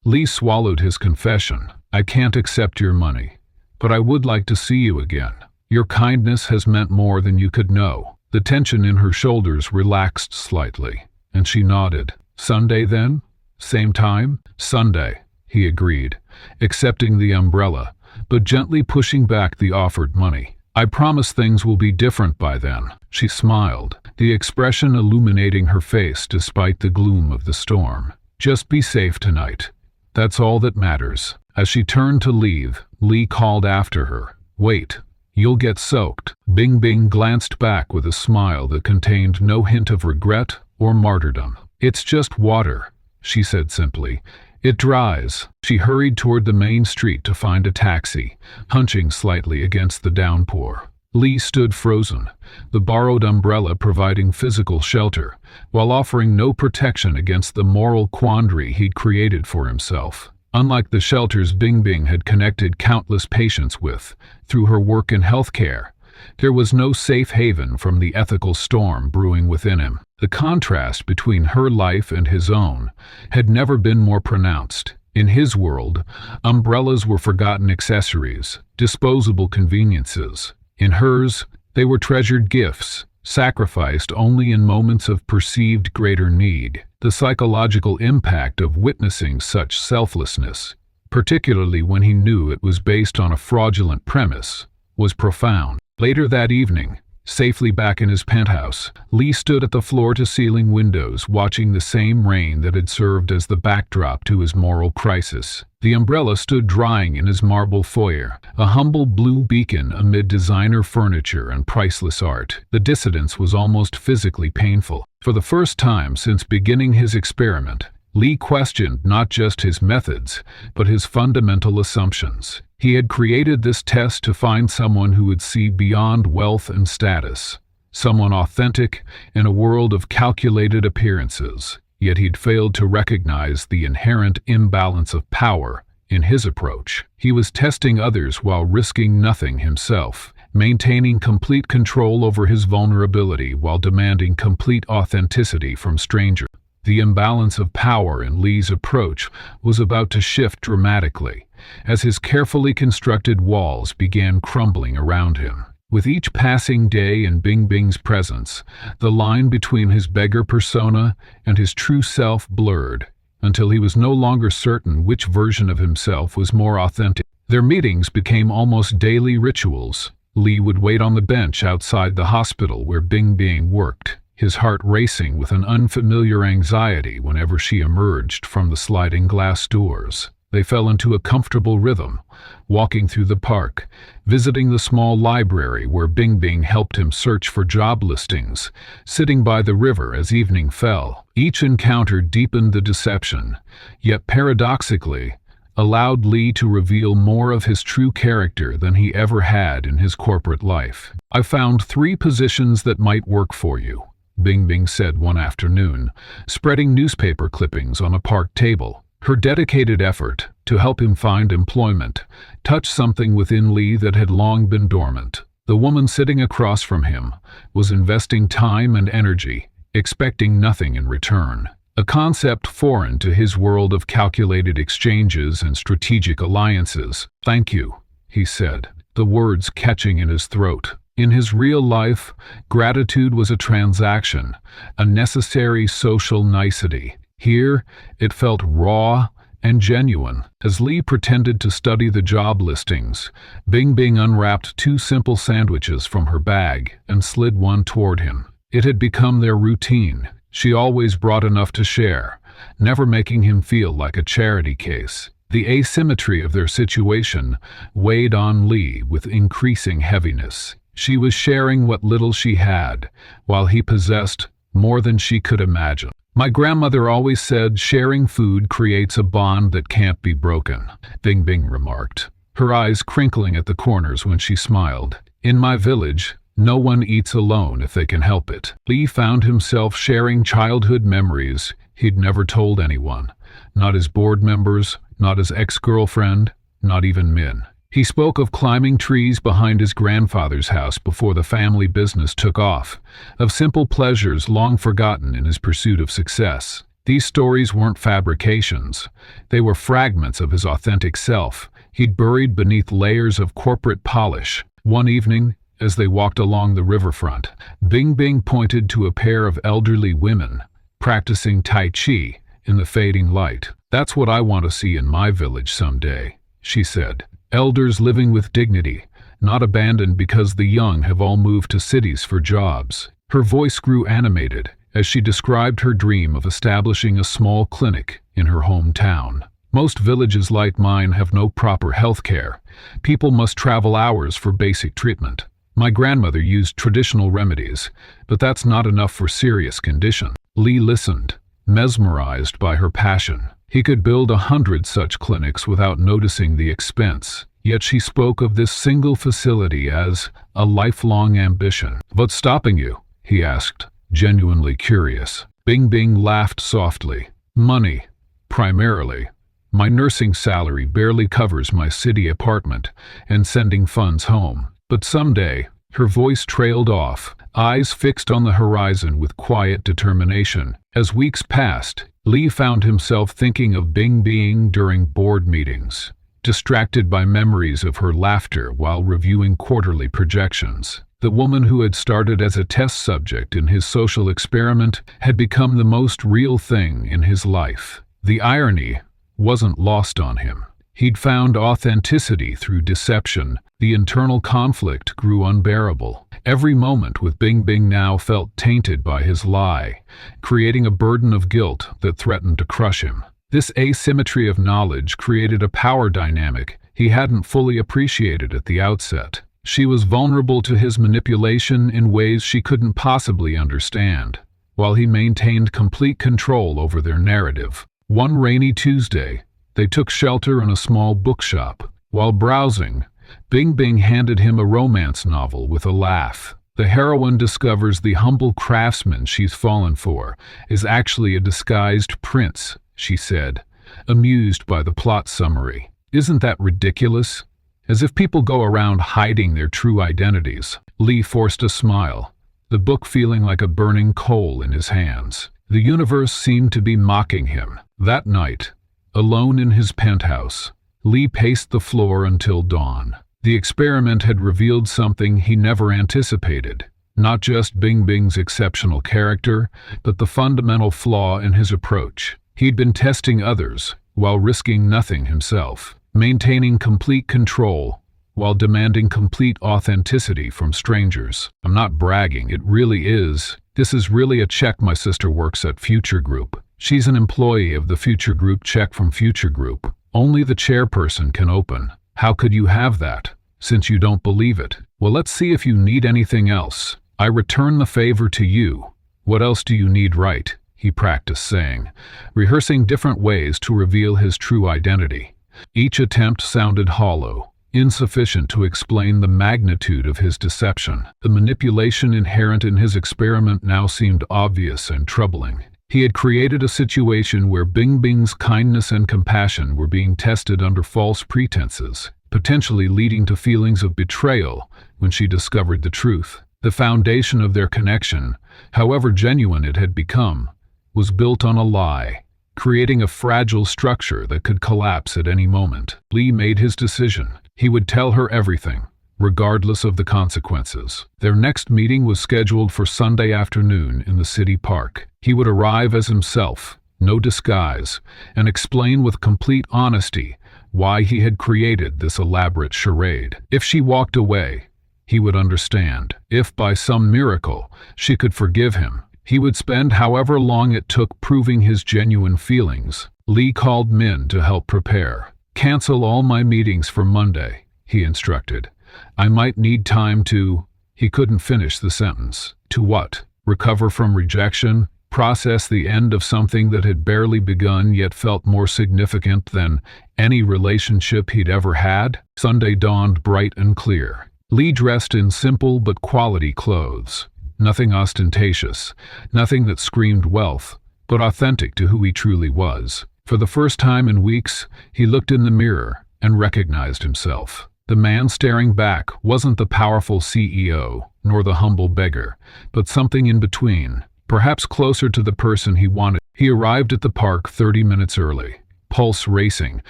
Speaker 1: Lee swallowed his confession. "I can't accept your money, but I would like to see you again. Your kindness has meant more than you could know." The tension in her shoulders relaxed slightly, and she nodded. "Sunday then? Same time?" "Sunday," he agreed, accepting the umbrella, but gently pushing back the offered money. "I promise things will be different by then." She smiled, the expression illuminating her face despite the gloom of the storm. "Just be safe tonight. That's all that matters." As she turned to leave, Lee called after her, "Wait, you'll get soaked." Bing Bing glanced back with a smile that contained no hint of regret or martyrdom. "It's just water," she said simply. "It dries." She hurried toward the main street to find a taxi, hunching slightly against the downpour. Lee stood frozen, the borrowed umbrella providing physical shelter, while offering no protection against the moral quandary he'd created for himself. Unlike the shelters Bingbing had connected countless patients with through her work in healthcare, there was no safe haven from the ethical storm brewing within him. The contrast between her life and his own had never been more pronounced. In his world, umbrellas were forgotten accessories, disposable conveniences. In hers, they were treasured gifts, sacrificed only in moments of perceived greater need. The psychological impact of witnessing such selflessness, particularly when he knew it was based on a fraudulent premise, was profound. Later that evening, safely back in his penthouse, Lee stood at the floor-to-ceiling windows watching the same rain that had served as the backdrop to his moral crisis. The umbrella stood drying in his marble foyer, a humble blue beacon amid designer furniture and priceless art. The dissonance was almost physically painful. For the first time since beginning his experiment, Lee questioned not just his methods, but his fundamental assumptions. He had created this test to find someone who would see beyond wealth and status, someone authentic in a world of calculated appearances. Yet he'd failed to recognize the inherent imbalance of power in his approach. He was testing others while risking nothing himself, maintaining complete control over his vulnerability while demanding complete authenticity from strangers. The imbalance of power in Lee's approach was about to shift dramatically, as his carefully constructed walls began crumbling around him. With each passing day in Bingbing's presence, the line between his beggar persona and his true self blurred, until he was no longer certain which version of himself was more authentic. Their meetings became almost daily rituals. Lee would wait on the bench outside the hospital where Bingbing worked, his heart racing with an unfamiliar anxiety whenever she emerged from the sliding glass doors. They fell into a comfortable rhythm, walking through the park, visiting the small library where Bingbing helped him search for job listings, sitting by the river as evening fell. Each encounter deepened the deception, yet paradoxically, allowed Lee to reveal more of his true character than he ever had in his corporate life. "I found 3 positions that might work for you," Bingbing said one afternoon, spreading newspaper clippings on a park table. Her dedicated effort to help him find employment touched something within Lee that had long been dormant. The woman sitting across from him was investing time and energy, expecting nothing in return. A concept foreign to his world of calculated exchanges and strategic alliances. "Thank you," he said, the words catching in his throat. In his real life, gratitude was a transaction, a necessary social nicety. Here, it felt raw and genuine. As Lee pretended to study the job listings, Bingbing unwrapped 2 simple sandwiches from her bag and slid one toward him. It had become their routine. She always brought enough to share, never making him feel like a charity case. The asymmetry of their situation weighed on Lee with increasing heaviness. She was sharing what little she had, while he possessed more than she could imagine. "My grandmother always said sharing food creates a bond that can't be broken," Bingbing remarked, her eyes crinkling at the corners when she smiled. "In my village, no one eats alone if they can help it." Lee found himself sharing childhood memories he'd never told anyone, not his board members, not his ex-girlfriend, not even Min. He spoke of climbing trees behind his grandfather's house before the family business took off, of simple pleasures long forgotten in his pursuit of success. These stories weren't fabrications. They were fragments of his authentic self, he'd buried beneath layers of corporate polish. One evening, as they walked along the riverfront, Bingbing pointed to a pair of elderly women practicing Tai Chi in the fading light. "That's what I want to see in my village someday," she said. "Elders living with dignity, not abandoned because the young have all moved to cities for jobs." Her voice grew animated as she described her dream of establishing a small clinic in her hometown. "Most villages like mine have no proper health care. People must travel hours for basic treatment. My grandmother used traditional remedies, but that's not enough for serious conditions." Lee listened, mesmerized by her passion. He could build 100 such clinics without noticing the expense. yet she spoke of this single facility as a lifelong ambition. "What's stopping you?" he asked, genuinely curious. Bing Bing laughed softly. "Money, primarily. My nursing salary barely covers my city apartment and sending funds home. But someday," her voice trailed off, eyes fixed on the horizon with quiet determination. As weeks passed, Lee found himself thinking of Bing Bing during board meetings, distracted by memories of her laughter while reviewing quarterly projections. The woman who had started as a test subject in his social experiment had become the most real thing in his life. The irony wasn't lost on him. He'd found authenticity through deception. The internal conflict grew unbearable. Every moment with Bing Bing now felt tainted by his lie, creating a burden of guilt that threatened to crush him. This asymmetry of knowledge created a power dynamic he hadn't fully appreciated at the outset. She was vulnerable to his manipulation in ways she couldn't possibly understand, while he maintained complete control over their narrative. One rainy Tuesday, they took shelter in a small bookshop. While browsing, Bing Bing handed him a romance novel with a laugh. The heroine discovers the humble craftsman she's fallen for is actually a disguised prince, she said, amused by the plot summary. "Isn't that ridiculous? As if people go around hiding their true identities." Lee forced a smile, the book feeling like a burning coal in his hands. The universe seemed to be mocking him. That night, alone in his penthouse, Lee paced the floor until dawn. The experiment had revealed something he never anticipated. Not just Bing Bing's exceptional character, but the fundamental flaw in his approach. He'd been testing others while risking nothing himself, maintaining complete control while demanding complete authenticity from strangers. "I'm not bragging, it really is. This is really a check. My sister works at Future Group. She's an employee of the Future Group. Check from Future Group. Only the chairperson can open. How could you have that, since you don't believe it? Well, let's see if you need anything else. I return the favor to you. What else do you need, right?" he practiced saying, rehearsing different ways to reveal his true identity. Each attempt sounded hollow, insufficient to explain the magnitude of his deception. The manipulation inherent in his experiment now seemed obvious and troubling. He had created a situation where Bing Bing's kindness and compassion were being tested under false pretenses, potentially leading to feelings of betrayal when she discovered the truth. The foundation of their connection, however genuine it had become, was built on a lie, creating a fragile structure that could collapse at any moment. Lee made his decision. He would tell her everything, regardless of the consequences. Their next meeting was scheduled for Sunday afternoon in the city park. He would arrive as himself, no disguise, and explain with complete honesty why he had created this elaborate charade. If she walked away, he would understand. If by some miracle she could forgive him, he would spend however long it took proving his genuine feelings. Lee called Min to help prepare. "Cancel all my meetings for Monday," he instructed. "I might need time to—" He couldn't finish the sentence. To what? Recover from rejection? Process the end of something that had barely begun yet felt more significant than any relationship he'd ever had? Sunday dawned bright and clear. Lee dressed in simple but quality clothes. Nothing ostentatious, nothing that screamed wealth, but authentic to who he truly was. For the first time in weeks, he looked in the mirror and recognized himself. The man staring back wasn't the powerful CEO, nor the humble beggar, but something in between, perhaps closer to the person he wanted. He arrived at the park 30 minutes early, pulse racing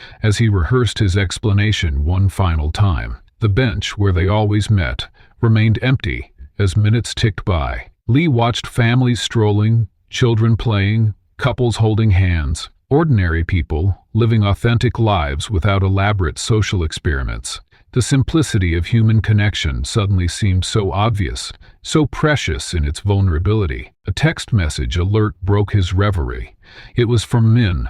Speaker 1: as he rehearsed his explanation one final time. The bench where they always met remained empty as minutes ticked by. Lee watched families strolling, children playing, couples holding hands, ordinary people living authentic lives without elaborate social experiments. The simplicity of human connection suddenly seemed so obvious, so precious in its vulnerability. A text message alert broke his reverie. It was from Min,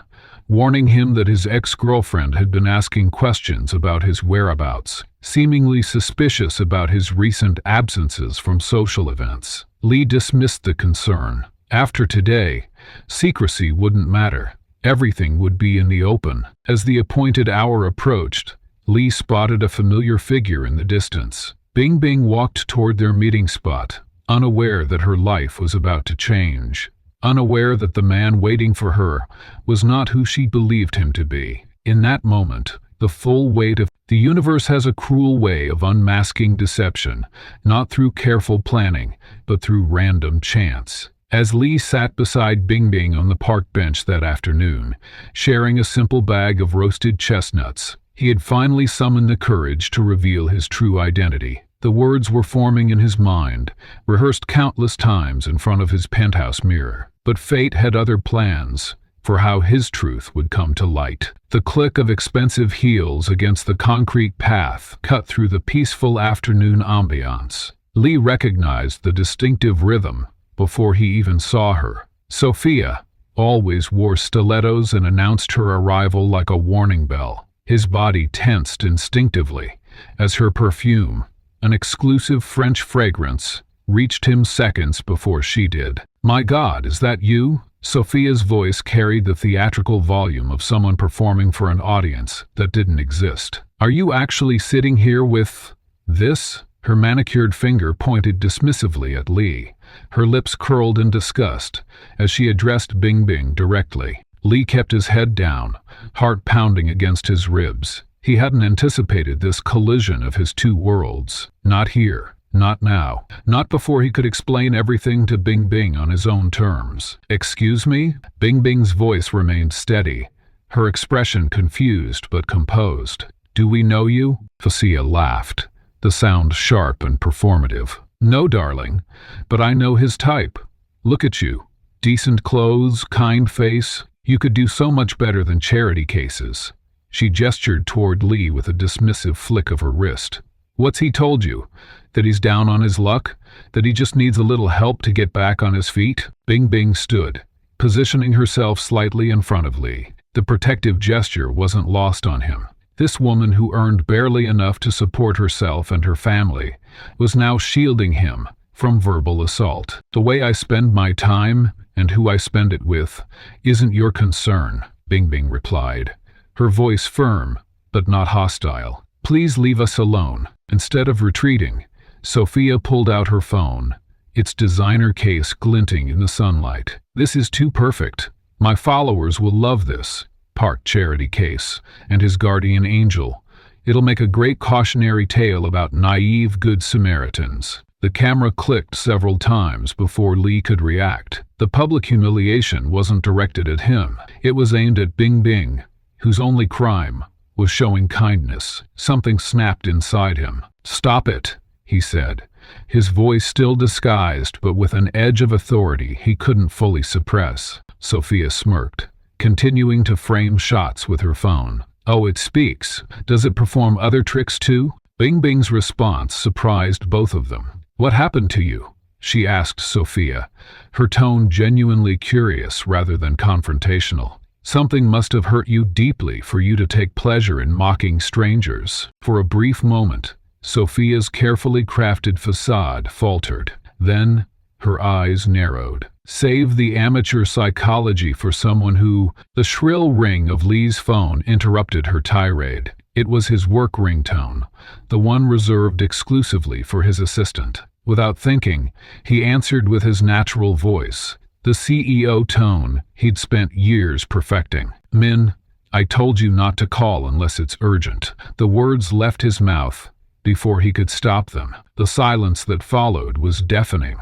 Speaker 1: warning him that his ex-girlfriend had been asking questions about his whereabouts, seemingly suspicious about his recent absences from social events. Lee dismissed the concern. After today, secrecy wouldn't matter. Everything would be in the open. As the appointed hour approached, Lee spotted a familiar figure in the distance. Bing Bing walked toward their meeting spot, unaware that her life was about to change, unaware that the man waiting for her was not who she believed him to be. In that moment, the full weight of the universe has a cruel way of unmasking deception, not through careful planning, but through random chance. As Lee sat beside Bing Bing on the park bench that afternoon, sharing a simple bag of roasted chestnuts, he had finally summoned the courage to reveal his true identity. The words were forming in his mind, rehearsed countless times in front of his penthouse mirror. But fate had other plans for how his truth would come to light. The click of expensive heels against the concrete path cut through the peaceful afternoon ambiance. Lee recognized the distinctive rhythm before he even saw her. Sophia always wore stilettos and announced her arrival like a warning bell. His body tensed instinctively as her perfume, an exclusive French fragrance, reached him seconds before she did. "My God, is that you?" Sophia's voice carried the theatrical volume of someone performing for an audience that didn't exist. "Are you actually sitting here with this?" Her manicured finger pointed dismissively at Lee. Her lips curled in disgust as she addressed Bing Bing directly. Lee kept his head down, heart pounding against his ribs. He hadn't anticipated this collision of his two worlds. Not here. Not now. Not before he could explain everything to Bing Bing on his own terms. "Excuse me?" Bing Bing's voice remained steady, her expression confused but composed. "Do we know you?" Sophia laughed, the sound sharp and performative. "No, darling, but I know his type. Look at you. Decent clothes, kind face. You could do so much better than charity cases." She gestured toward Lee with a dismissive flick of her wrist. "What's he told you? That he's down on his luck? That he just needs a little help to get back on his feet?" Bing Bing stood, positioning herself slightly in front of Lee. The protective gesture wasn't lost on him. This woman who earned barely enough to support herself and her family was now shielding him from verbal assault. "The way I spend my time and who I spend it with isn't your concern," Bing Bing replied, her voice firm but not hostile. "Please leave us alone." Instead of retreating, Sophia pulled out her phone, its designer case glinting in the sunlight. "This is too perfect. My followers will love this." Park charity case and his guardian angel. "It'll make a great cautionary tale about naive good Samaritans." The camera clicked several times before Lee could react. The public humiliation wasn't directed at him. It was aimed at Bing Bing, whose only crime was showing kindness. Something snapped inside him. "Stop it," he said, his voice still disguised but with an edge of authority he couldn't fully suppress. Sophia smirked, continuing to frame shots with her phone. "Oh, it speaks. Does it perform other tricks too?" Bing Bing's response surprised both of them. "What happened to you?" she asked Sophia, her tone genuinely curious rather than confrontational. "Something must have hurt you deeply for you to take pleasure in mocking strangers." For a brief moment, Sophia's carefully crafted facade faltered. Then, her eyes narrowed. Save the amateur psychology for someone who... The shrill ring of Lee's phone interrupted her tirade. It was his work ringtone, the one reserved exclusively for his assistant. Without thinking, he answered with his natural voice, the CEO tone he'd spent years perfecting. "Min, I told you not to call unless it's urgent." The words left his mouth before he could stop them. The silence that followed was deafening.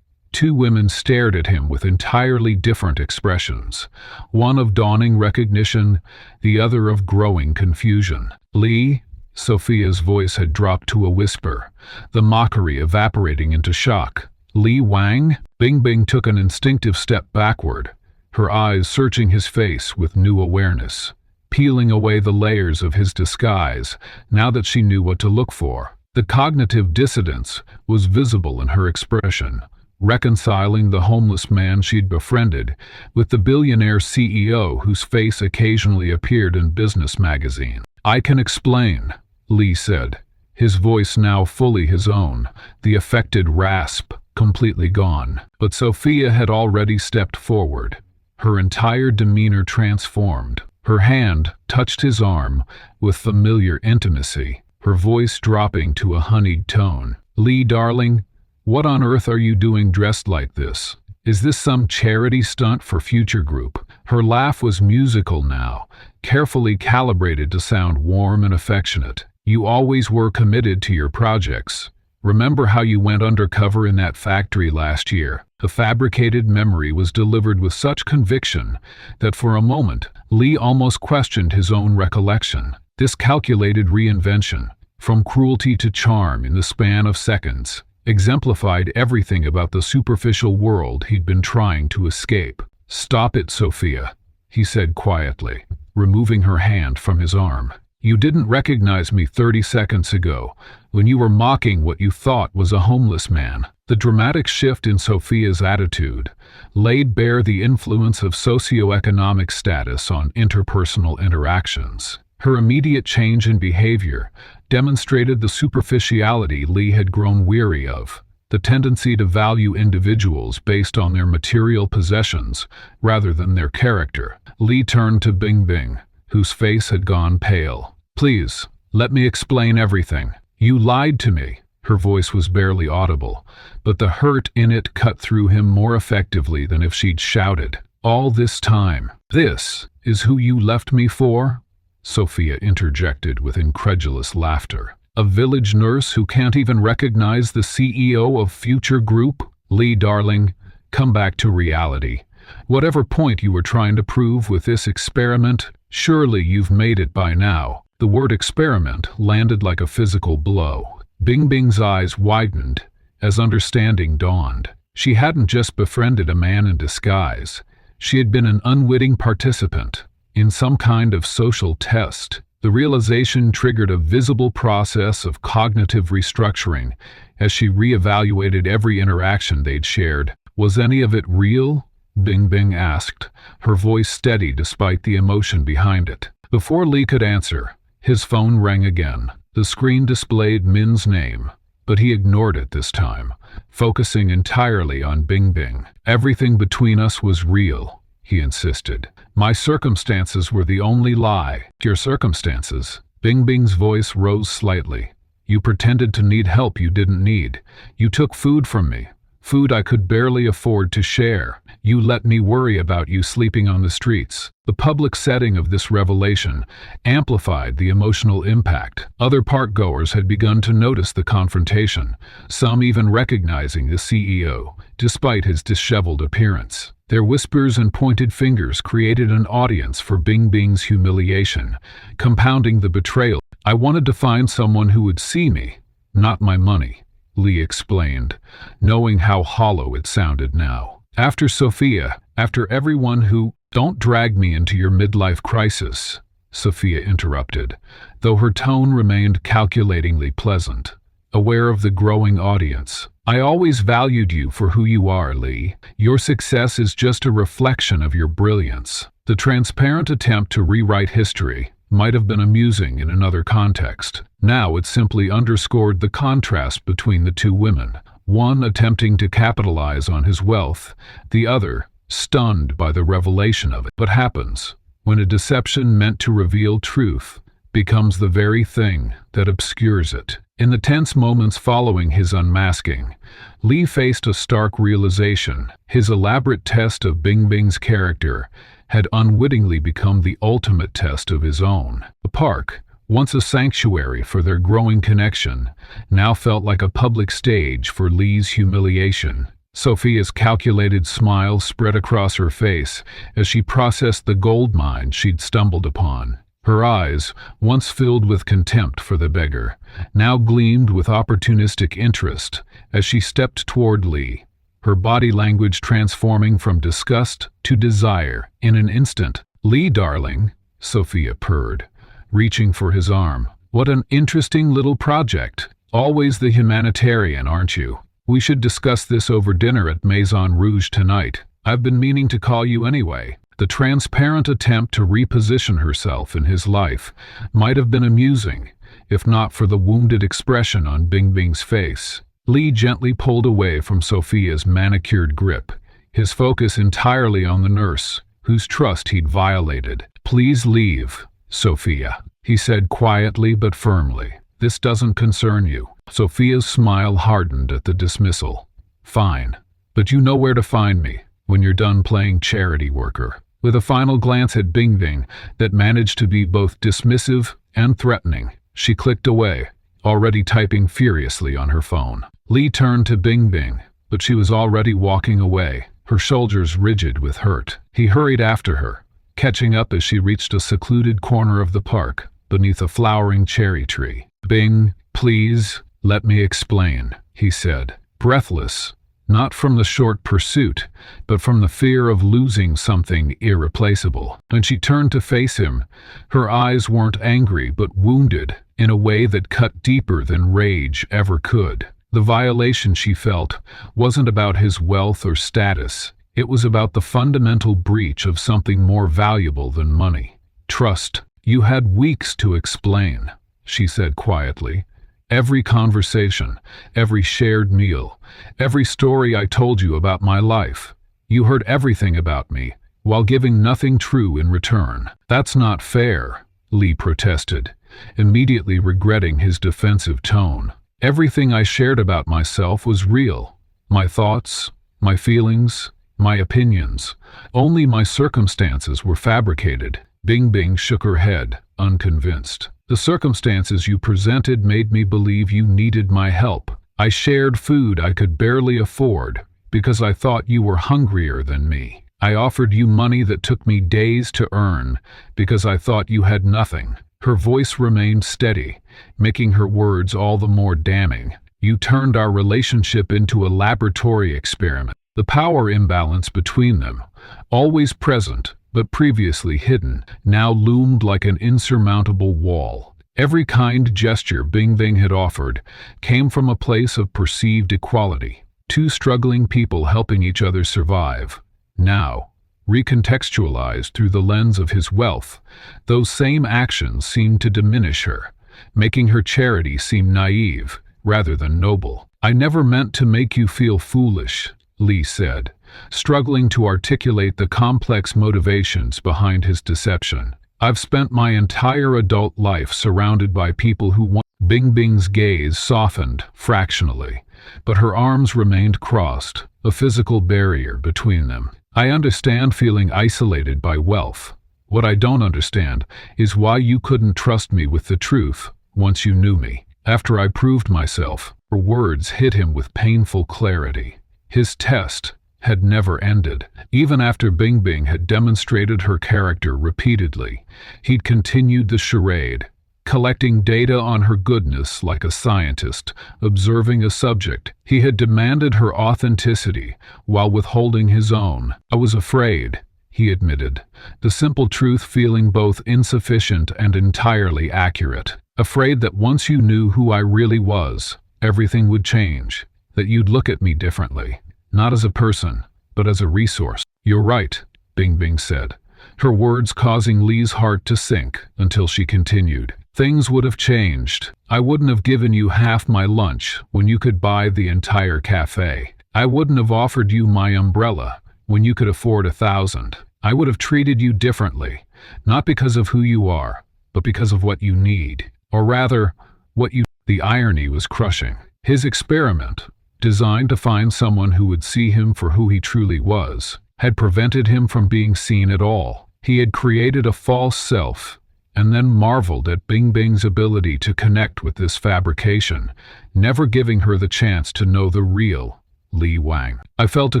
Speaker 1: Two women stared at him with entirely different expressions, one of dawning recognition, the other of growing confusion. "Lee?" Sophia's voice had dropped to a whisper, the mockery evaporating into shock. "Lee Wang?" Bing Bing took an instinctive step backward, her eyes searching his face with new awareness, peeling away the layers of his disguise now that she knew what to look for. The cognitive dissonance was visible in her expression, reconciling the homeless man she'd befriended with the billionaire CEO whose face occasionally appeared in business magazines. "I can explain," Lee said, his voice now fully his own, the affected rasp completely gone. But Sophia had already stepped forward, her entire demeanor transformed. Her hand touched his arm with familiar intimacy, her voice dropping to a honeyed tone. "Lee, darling, what on earth are you doing dressed like this? Is this some charity stunt for Future Group?" Her laugh was musical now, carefully calibrated to sound warm and affectionate. "You always were committed to your projects. Remember how you went undercover in that factory last year?" The fabricated memory was delivered with such conviction that for a moment Lee almost questioned his own recollection. This calculated reinvention, from cruelty to charm in the span of seconds, exemplified everything about the superficial world he'd been trying to escape. "Stop it, Sophia," he said quietly, removing her hand from his arm. "You didn't recognize me 30 seconds ago, when you were mocking what you thought was a homeless man." The dramatic shift in Sophia's attitude laid bare the influence of socioeconomic status on interpersonal interactions. Her immediate change in behavior demonstrated the superficiality Lee had grown weary of, the tendency to value individuals based on their material possessions rather than their character. Lee turned to Bing Bing, whose face had gone pale. "Please, let me explain everything. You lied to me." Her voice was barely audible, but the hurt in it cut through him more effectively than if she'd shouted. "All this time, this is who you left me for?" Sophia interjected with incredulous laughter. "A village nurse who can't even recognize the CEO of Future Group?" "Lee, darling, come back to reality. Whatever point you were trying to prove with this experiment, surely you've made it by now." The word experiment landed like a physical blow. Bing Bing's eyes widened as understanding dawned. She hadn't just befriended a man in disguise. She had been an unwitting participant in some kind of social test. The realization triggered a visible process of cognitive restructuring as she reevaluated every interaction they'd shared. "Was any of it real?" Bing Bing asked, her voice steady despite the emotion behind it. Before Lee could answer, his phone rang again. The screen displayed Min's name, but he ignored it this time, focusing entirely on Bing Bing. "Everything between us was real," he insisted. "My circumstances were the only lie." "Your circumstances?" Bing Bing's voice rose slightly. "You pretended to need help you didn't need. You took food from me, food I could barely afford to share. You let me worry about you sleeping on the streets." The public setting of this revelation amplified the emotional impact. Other parkgoers had begun to notice the confrontation, some even recognizing the CEO, despite his disheveled appearance. Their whispers and pointed fingers created an audience for Bing Bing's humiliation, compounding the betrayal. "I wanted to find someone who would see me, not my money," Lee explained, knowing how hollow it sounded now. "After Sophia, after everyone who—" "Don't drag me into your midlife crisis," Sophia interrupted, though her tone remained calculatingly pleasant, aware of the growing audience. "I always valued you for who you are, Lee. Your success is just a reflection of your brilliance." The transparent attempt to rewrite history might have been amusing in another context. Now it simply underscored the contrast between the two women, one attempting to capitalize on his wealth, the other stunned by the revelation of it. What happens when a deception meant to reveal truth becomes the very thing that obscures it? In the tense moments following his unmasking, Lee faced a stark realization. His elaborate test of Bing Bing's character had unwittingly become the ultimate test of his own. The park, once a sanctuary for their growing connection, now felt like a public stage for Lee's humiliation. Sophia's calculated smile spread across her face as she processed the gold mine she'd stumbled upon. Her eyes, once filled with contempt for the beggar, now gleamed with opportunistic interest as she stepped toward Lee, her body language transforming from disgust to desire in an instant. "Lee, darling," Sophia purred, reaching for his arm. "What an interesting little project. Always the humanitarian, aren't you? We should discuss this over dinner at Maison Rouge tonight. I've been meaning to call you anyway." The transparent attempt to reposition herself in his life might have been amusing, if not for the wounded expression on Bing Bing's face. Lee gently pulled away from Sophia's manicured grip, his focus entirely on the nurse, whose trust he'd violated. "Please leave, Sophia," he said quietly but firmly. "This doesn't concern you." Sophia's smile hardened at the dismissal. "Fine. But you know where to find me when you're done playing charity worker." With a final glance at Bing Bing that managed to be both dismissive and threatening, she clicked away, already typing furiously on her phone. Lee turned to Bing Bing, but she was already walking away, her shoulders rigid with hurt. He hurried after her, catching up as she reached a secluded corner of the park, beneath a flowering cherry tree. "Bing, please, let me explain," he said, breathless, not from the short pursuit, but from the fear of losing something irreplaceable. When she turned to face him, her eyes weren't angry but wounded in a way that cut deeper than rage ever could. The violation she felt wasn't about his wealth or status. It was about the fundamental breach of something more valuable than money. "Trust. You had weeks to explain," she said quietly. "Every conversation, every shared meal, every story I told you about my life. You heard everything about me, while giving nothing true in return." "That's not fair," Lee protested, immediately regretting his defensive tone. "Everything I shared about myself was real. My thoughts, my feelings, my opinions. Only my circumstances were fabricated." Bing Bing shook her head, unconvinced. "The circumstances you presented made me believe you needed my help. I shared food I could barely afford because I thought you were hungrier than me. I offered you money that took me days to earn because I thought you had nothing." Her voice remained steady, making her words all the more damning. "You turned our relationship into a laboratory experiment." The power imbalance between them, always present but previously hidden, now loomed like an insurmountable wall. Every kind gesture Bing Bing had offered came from a place of perceived equality, two struggling people helping each other survive. Now, recontextualized through the lens of his wealth, those same actions seemed to diminish her, making her charity seem naive rather than noble. "I never meant to make you feel foolish," Lee said, struggling to articulate the complex motivations behind his deception. "I've spent my entire adult life surrounded by people who want—" Bing Bing's gaze softened fractionally, but her arms remained crossed, a physical barrier between them. "I understand feeling isolated by wealth. What I don't understand is why you couldn't trust me with the truth once you knew me, after I proved myself." Her words hit him with painful clarity. His test had never ended. Even after Bing Bing had demonstrated her character repeatedly, he'd continued the charade, collecting data on her goodness like a scientist observing a subject. He had demanded her authenticity while withholding his own. "I was afraid," he admitted, the simple truth feeling both insufficient and entirely accurate. "Afraid that once you knew who I really was, everything would change, that you'd look at me differently. Not as a person, but as a resource." "You're right," Bing Bing said, her words causing Lee's heart to sink until she continued. "Things would have changed. I wouldn't have given you half my lunch when you could buy the entire cafe. I wouldn't have offered you my umbrella when you could afford 1,000. I would have treated you differently, not because of who you are, but because of what you need. Or rather, what you—" The irony was crushing. His experiment, designed to find someone who would see him for who he truly was, had prevented him from being seen at all. He had created a false self, and then marveled at Bing Bing's ability to connect with this fabrication, never giving her the chance to know the real Lee Wang. "I felt a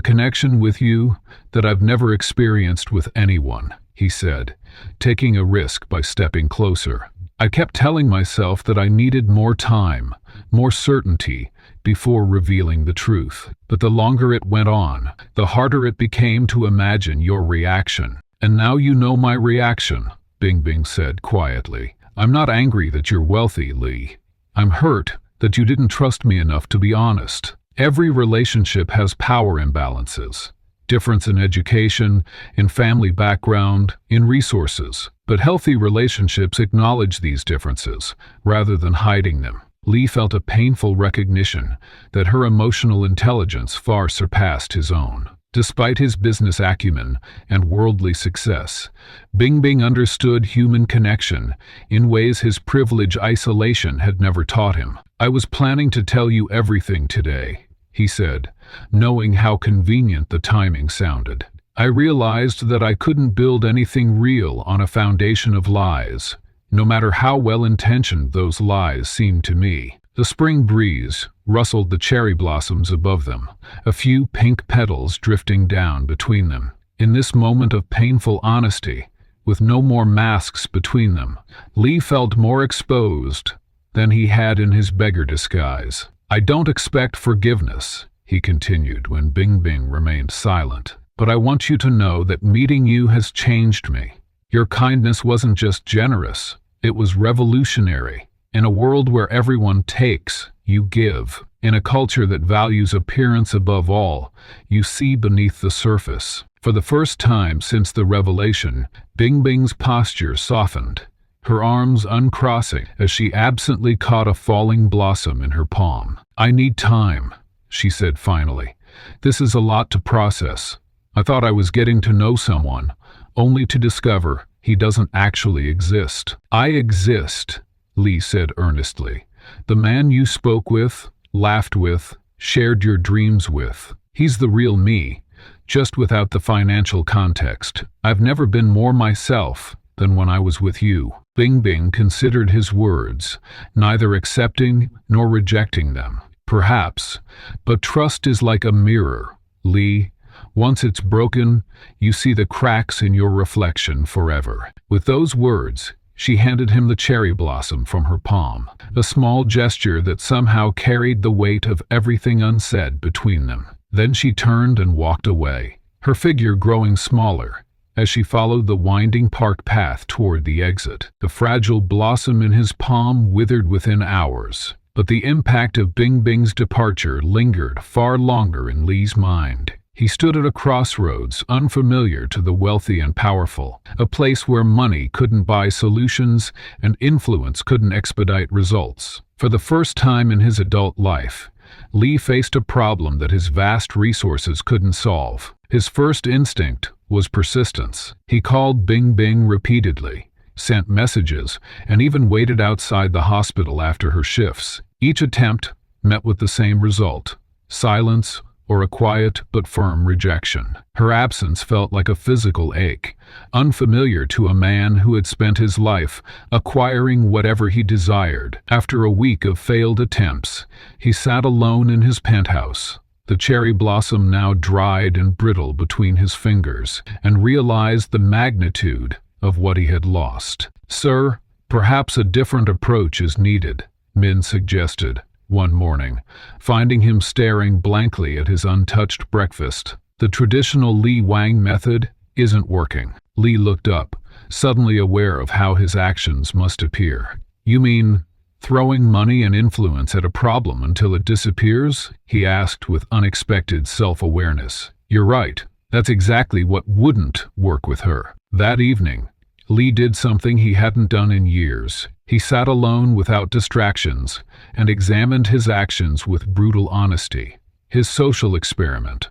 Speaker 1: connection with you that I've never experienced with anyone," he said, taking a risk by stepping closer. "I kept telling myself that I needed more time, more certainty, before revealing the truth. But the longer it went on, the harder it became to imagine your reaction. And now you know my reaction," Bing Bing said quietly. "I'm not angry that you're wealthy, Lee. I'm hurt that you didn't trust me enough to be honest. Every relationship has power imbalances. Difference in education, in family background, in resources. But healthy relationships acknowledge these differences, rather than hiding them." Lee felt a painful recognition that her emotional intelligence far surpassed his own. Despite his business acumen and worldly success, Bing Bing understood human connection in ways his privileged isolation had never taught him. "I was planning to tell you everything today," he said, knowing how convenient the timing sounded. "I realized that I couldn't build anything real on a foundation of lies, no matter how well-intentioned those lies seemed to me." The spring breeze rustled the cherry blossoms above them, a few pink petals drifting down between them. In this moment of painful honesty, with no more masks between them, Lee felt more exposed than he had in his beggar disguise. "I don't expect forgiveness," he continued when Bing Bing remained silent, "but I want you to know that meeting you has changed me. Your kindness wasn't just generous, it was revolutionary. In a world where everyone takes, you give. In a culture that values appearance above all, you see beneath the surface." For the first time since the revelation, Bing Bing's posture softened, her arms uncrossing as she absently caught a falling blossom in her palm. "I need time," she said finally. "This is a lot to process. I thought I was getting to know someone, only to discover he doesn't actually exist." "I exist," Lee said earnestly. "The man you spoke with, laughed with, shared your dreams with. He's the real me, just without the financial context. I've never been more myself than when I was with you." Bing Bing considered his words, neither accepting nor rejecting them. "Perhaps, but trust is like a mirror, Lee. Once it's broken, you see the cracks in your reflection forever." With those words, she handed him the cherry blossom from her palm, a small gesture that somehow carried the weight of everything unsaid between them. Then she turned and walked away, her figure growing smaller as she followed the winding park path toward the exit. The fragile blossom in his palm withered within hours, but the impact of Bing Bing's departure lingered far longer in Lee's mind. He stood at a crossroads unfamiliar to the wealthy and powerful, a place where money couldn't buy solutions and influence couldn't expedite results. For the first time in his adult life, Lee faced a problem that his vast resources couldn't solve. His first instinct was persistence. He called Bing Bing repeatedly, sent messages, and even waited outside the hospital after her shifts. Each attempt met with the same result: silence, or a quiet but firm rejection. Her absence felt like a physical ache, unfamiliar to a man who had spent his life acquiring whatever he desired. After a week of failed attempts, he sat alone in his penthouse, the cherry blossom now dried and brittle between his fingers, and realized the magnitude of what he had lost. "Sir, perhaps a different approach is needed," Min suggested one morning, finding him staring blankly at his untouched breakfast. "The traditional Li Wang method isn't working." Li looked up, suddenly aware of how his actions must appear. "You mean throwing money and influence at a problem until it disappears?" he asked with unexpected self-awareness. "You're right. That's exactly what wouldn't work with her." That evening, Lee did something he hadn't done in years. He sat alone without distractions and examined his actions with brutal honesty. His social experiment,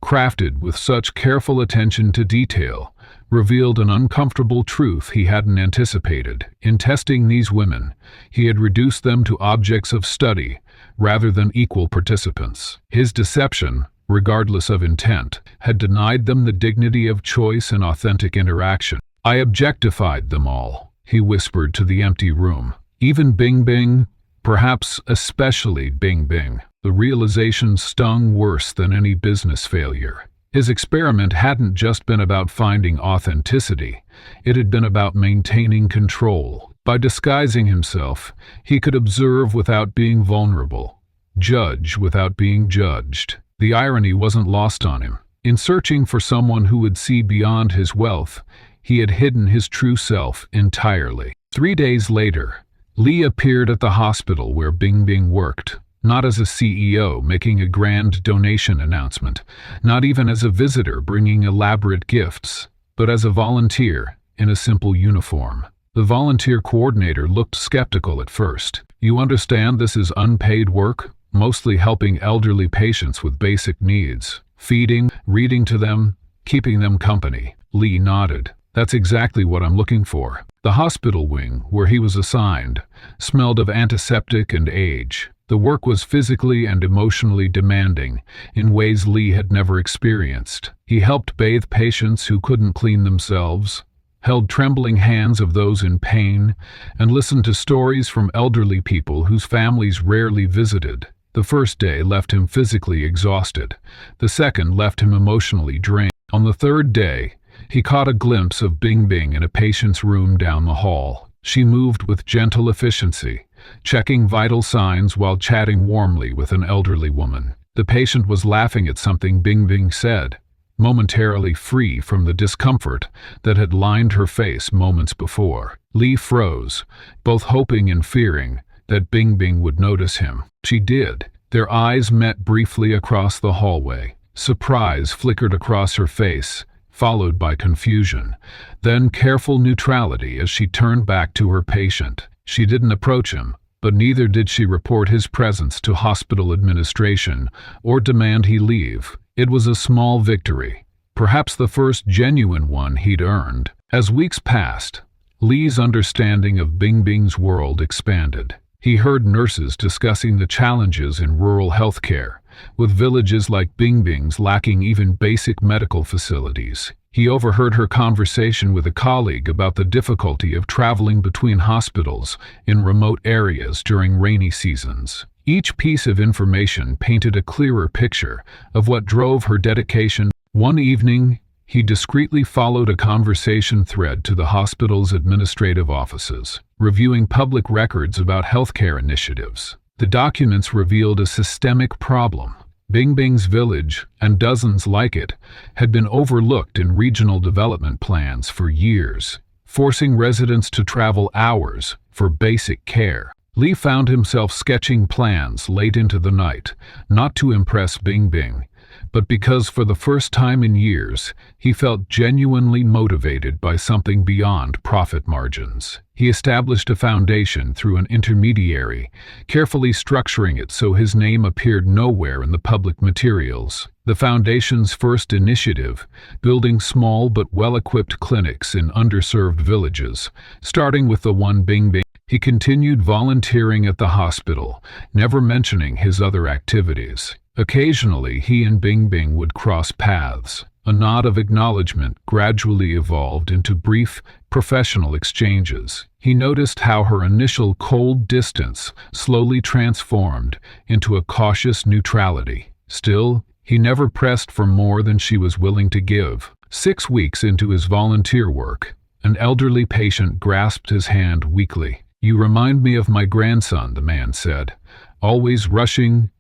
Speaker 1: crafted with such careful attention to detail, revealed an uncomfortable truth he hadn't anticipated. In testing these women, he had reduced them to objects of study rather than equal participants. His deception, regardless of intent, had denied them the dignity of choice and authentic interaction. "I objectified them all," he whispered to the empty room. "Even Bing Bing, perhaps especially Bing Bing." The realization stung worse than any business failure. His experiment hadn't just been about finding authenticity, it had been about maintaining control. By disguising himself, he could observe without being vulnerable, judge without being judged. The irony wasn't lost on him. In searching for someone who would see beyond his wealth, he had hidden his true self entirely. 3 days later, Lee appeared at the hospital where Bing Bing worked, not as a CEO making a grand donation announcement, not even as a visitor bringing elaborate gifts, but as a volunteer in a simple uniform. The volunteer coordinator looked skeptical at first. "You understand this is unpaid work, mostly helping elderly patients with basic needs, Feeding, reading to them, keeping them company. Lee nodded. That's exactly what I'm looking for. The hospital wing, where he was assigned, smelled of antiseptic and age. The work was physically and emotionally demanding in ways Lee had never experienced. He helped bathe patients who couldn't clean themselves, held trembling hands of those in pain, and listened to stories from elderly people whose families rarely visited. The first day left him physically exhausted. The second left him emotionally drained. On the third day, he caught a glimpse of Bing Bing in a patient's room down the hall. She moved with gentle efficiency, checking vital signs while chatting warmly with an elderly woman. The patient was laughing at something Bing Bing said, momentarily free from the discomfort that had lined her face moments before. Lee froze, both hoping and fearing that Bing Bing would notice him. She did. Their eyes met briefly across the hallway. Surprise flickered across her face, followed by confusion, then careful neutrality as she turned back to her patient. She didn't approach him, but neither did she report his presence to hospital administration or demand he leave. It was a small victory, perhaps the first genuine one he'd earned. As weeks passed, Lee's understanding of Bing Bing's world expanded. He heard nurses discussing the challenges in rural healthcare, with villages like Bing Bing's lacking even basic medical facilities. He overheard her conversation with a colleague about the difficulty of traveling between hospitals in remote areas during rainy seasons. Each piece of information painted a clearer picture of what drove her dedication. One evening, he discreetly followed a conversation thread to the hospital's administrative offices, reviewing public records about healthcare initiatives. The documents revealed a systemic problem. Bing Bing's village, and dozens like it, had been overlooked in regional development plans for years, forcing residents to travel hours for basic care. Lee found himself sketching plans late into the night, not to impress Bing Bing, but because for the first time in years, he felt genuinely motivated by something beyond profit margins. He established a foundation through an intermediary, carefully structuring it so his name appeared nowhere in the public materials. The foundation's first initiative, building small but well-equipped clinics in underserved villages, starting with the one Bing Bing. He continued volunteering at the hospital, never mentioning his other activities. Occasionally, he and Bing Bing would cross paths. A nod of acknowledgement gradually evolved into brief, professional exchanges. He noticed how her initial cold distance slowly transformed into a cautious neutrality. Still, he never pressed for more than she was willing to give. 6 weeks into his volunteer work, an elderly patient grasped his hand weakly. "You remind me of my grandson," the man said, "always rushing,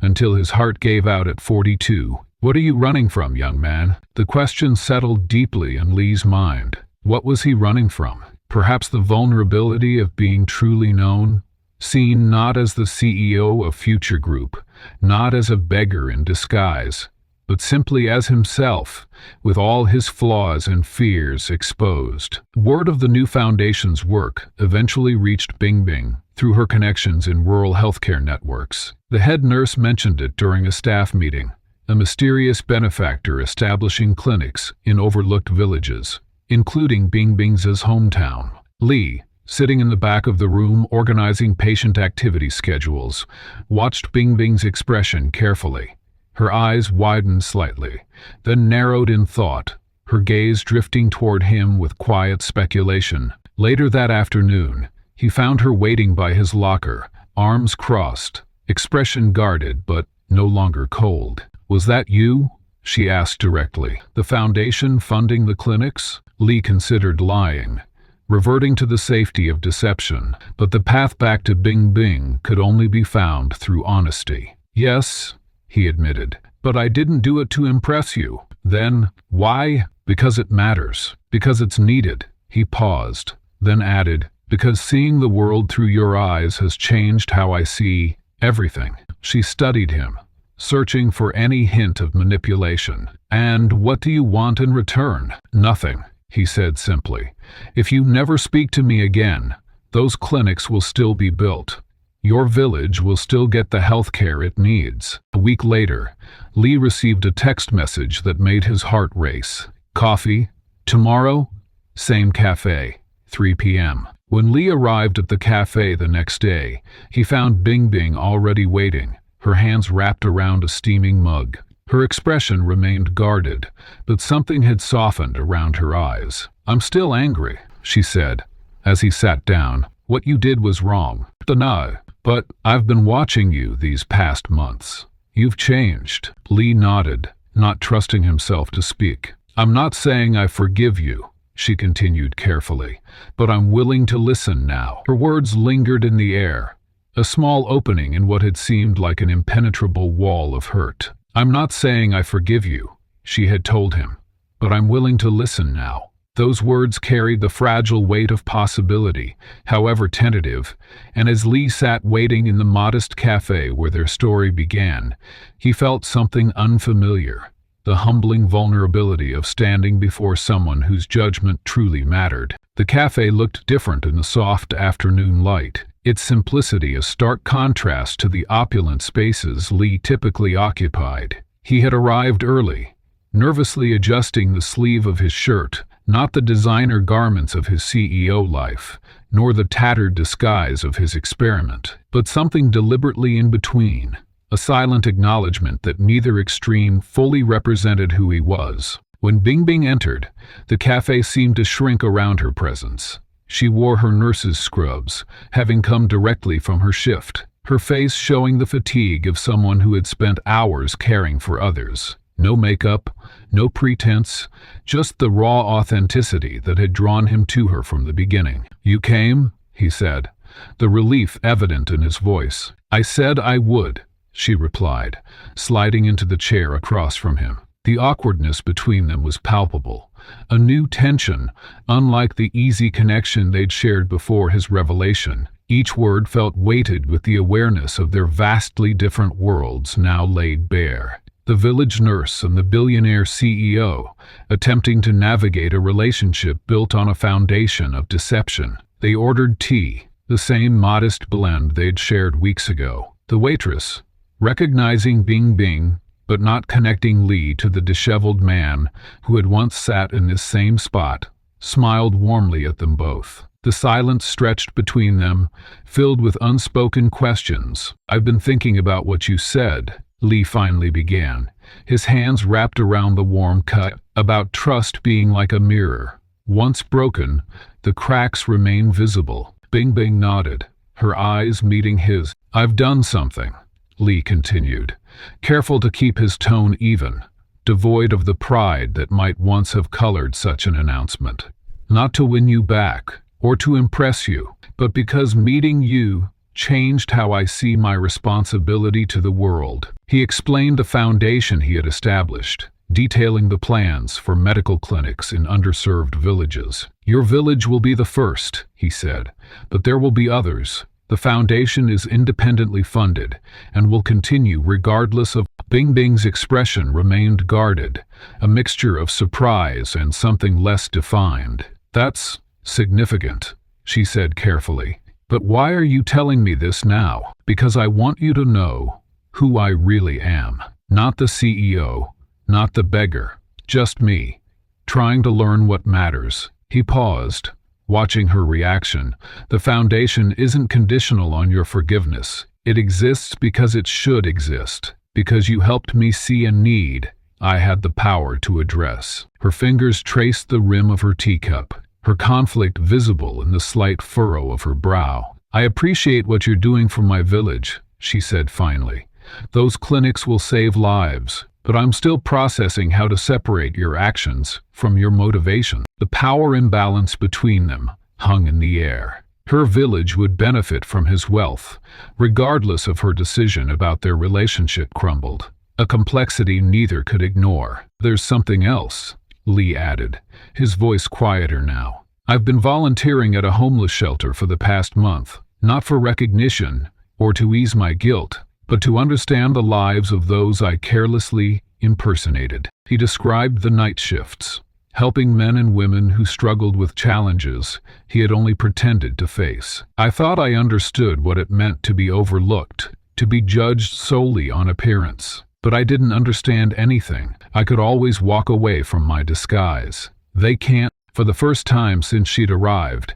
Speaker 1: until his heart gave out at 42. What are you running from, young man?" The question settled deeply in Lee's mind. What was he running from? Perhaps the vulnerability of being truly known, seen not as the CEO of Future Group, not as a beggar in disguise, but simply as himself, with all his flaws and fears exposed. Word of the new foundation's work eventually reached Bing Bing through her connections in rural healthcare networks. The head nurse mentioned it during a staff meeting, a mysterious benefactor establishing clinics in overlooked villages, including Bing Bing's hometown. Lee, sitting in the back of the room organizing patient activity schedules, watched Bing Bing's expression carefully. Her eyes widened slightly, then narrowed in thought, her gaze drifting toward him with quiet speculation. Later that afternoon, he found her waiting by his locker, arms crossed, expression guarded but no longer cold. "Was that you?" she asked directly. "The foundation funding the clinics?" Lee considered lying, reverting to the safety of deception, but the path back to Bing Bing could only be found through honesty. "Yes," he admitted, "but I didn't do it to impress you." "Then, why?" "Because it matters. Because it's needed." He paused, then added, "Because seeing the world through your eyes has changed how I see everything." She studied him, searching for any hint of manipulation. "And what do you want in return?" "Nothing," he said simply. "If you never speak to me again, those clinics will still be built. Your village will still get the health care it needs. A week later, Lee received a text message that made his heart race. Coffee? Tomorrow? Same cafe. 3 p.m. When Lee arrived at the cafe the next day, he found Bing Bing already waiting, her hands wrapped around a steaming mug. Her expression remained guarded, but something had softened around her eyes. "I'm still angry," she said, as he sat down. "What you did was wrong. No, but I've been watching you these past months. You've changed." Lee nodded, not trusting himself to speak. "I'm not saying I forgive you," she continued carefully, "but I'm willing to listen now." Her words lingered in the air, a small opening in what had seemed like an impenetrable wall of hurt. "I'm not saying I forgive you," she had told him, "but I'm willing to listen now." Those words carried the fragile weight of possibility, however tentative, and as Lee sat waiting in the modest cafe where their story began, he felt something unfamiliar, the humbling vulnerability of standing before someone whose judgment truly mattered. The cafe looked different in the soft afternoon light, its simplicity a stark contrast to the opulent spaces Lee typically occupied. He had arrived early, nervously adjusting the sleeve of his shirt, not the designer garments of his CEO life, nor the tattered disguise of his experiment, but something deliberately in between, a silent acknowledgement that neither extreme fully represented who he was. When Bing Bing entered, the cafe seemed to shrink around her presence. She wore her nurse's scrubs, having come directly from her shift, her face showing the fatigue of someone who had spent hours caring for others. No makeup, no pretense, just the raw authenticity that had drawn him to her from the beginning. "You came?" he said, the relief evident in his voice. "I said I would," she replied, sliding into the chair across from him. The awkwardness between them was palpable, a new tension, unlike the easy connection they'd shared before his revelation. Each word felt weighted with the awareness of their vastly different worlds now laid bare. The village nurse and the billionaire CEO, attempting to navigate a relationship built on a foundation of deception. They ordered tea, the same modest blend they'd shared weeks ago. The waitress, recognizing Bing Bing, but not connecting Lee to the disheveled man who had once sat in this same spot, smiled warmly at them both. The silence stretched between them, filled with unspoken questions. "I've been thinking about what you said," Lee finally began, his hands wrapped around the warm cut, "about trust being like a mirror. Once broken, the cracks remain visible." Bing Bing nodded, her eyes meeting his. "I've done something," Lee continued, careful to keep his tone even, devoid of the pride that might once have colored such an announcement. "Not to win you back, or to impress you, but because meeting you changed how I see my responsibility to the world." He explained the foundation he had established, detailing the plans for medical clinics in underserved villages. "Your village will be the first," he said, "but there will be others. The foundation is independently funded and will continue regardless of." Bing Bing's expression remained guarded, a mixture of surprise and something less defined. "That's significant," she said carefully. "But why are you telling me this now?" "Because I want you to know who I really am. Not the CEO, not the beggar, just me, trying to learn what matters." He paused, watching her reaction. "The foundation isn't conditional on your forgiveness. It exists because it should exist, because you helped me see a need I had the power to address." Her fingers traced the rim of her teacup, her conflict visible in the slight furrow of her brow. "I appreciate what you're doing for my village," she said finally. "Those clinics will save lives, but I'm still processing how to separate your actions from your motivation." The power imbalance between them hung in the air. Her village would benefit from his wealth, regardless of her decision about their relationship crumbled, a complexity neither could ignore. "There's something else," Lee added, his voice quieter now. "I've been volunteering at a homeless shelter for the past month, not for recognition or to ease my guilt, but to understand the lives of those I carelessly impersonated." He described the night shifts, helping men and women who struggled with challenges he had only pretended to face. I thought I understood what it meant to be overlooked, to be judged solely on appearance. But I didn't understand anything. I could always walk away from my disguise. They can't. For the first time since she'd arrived,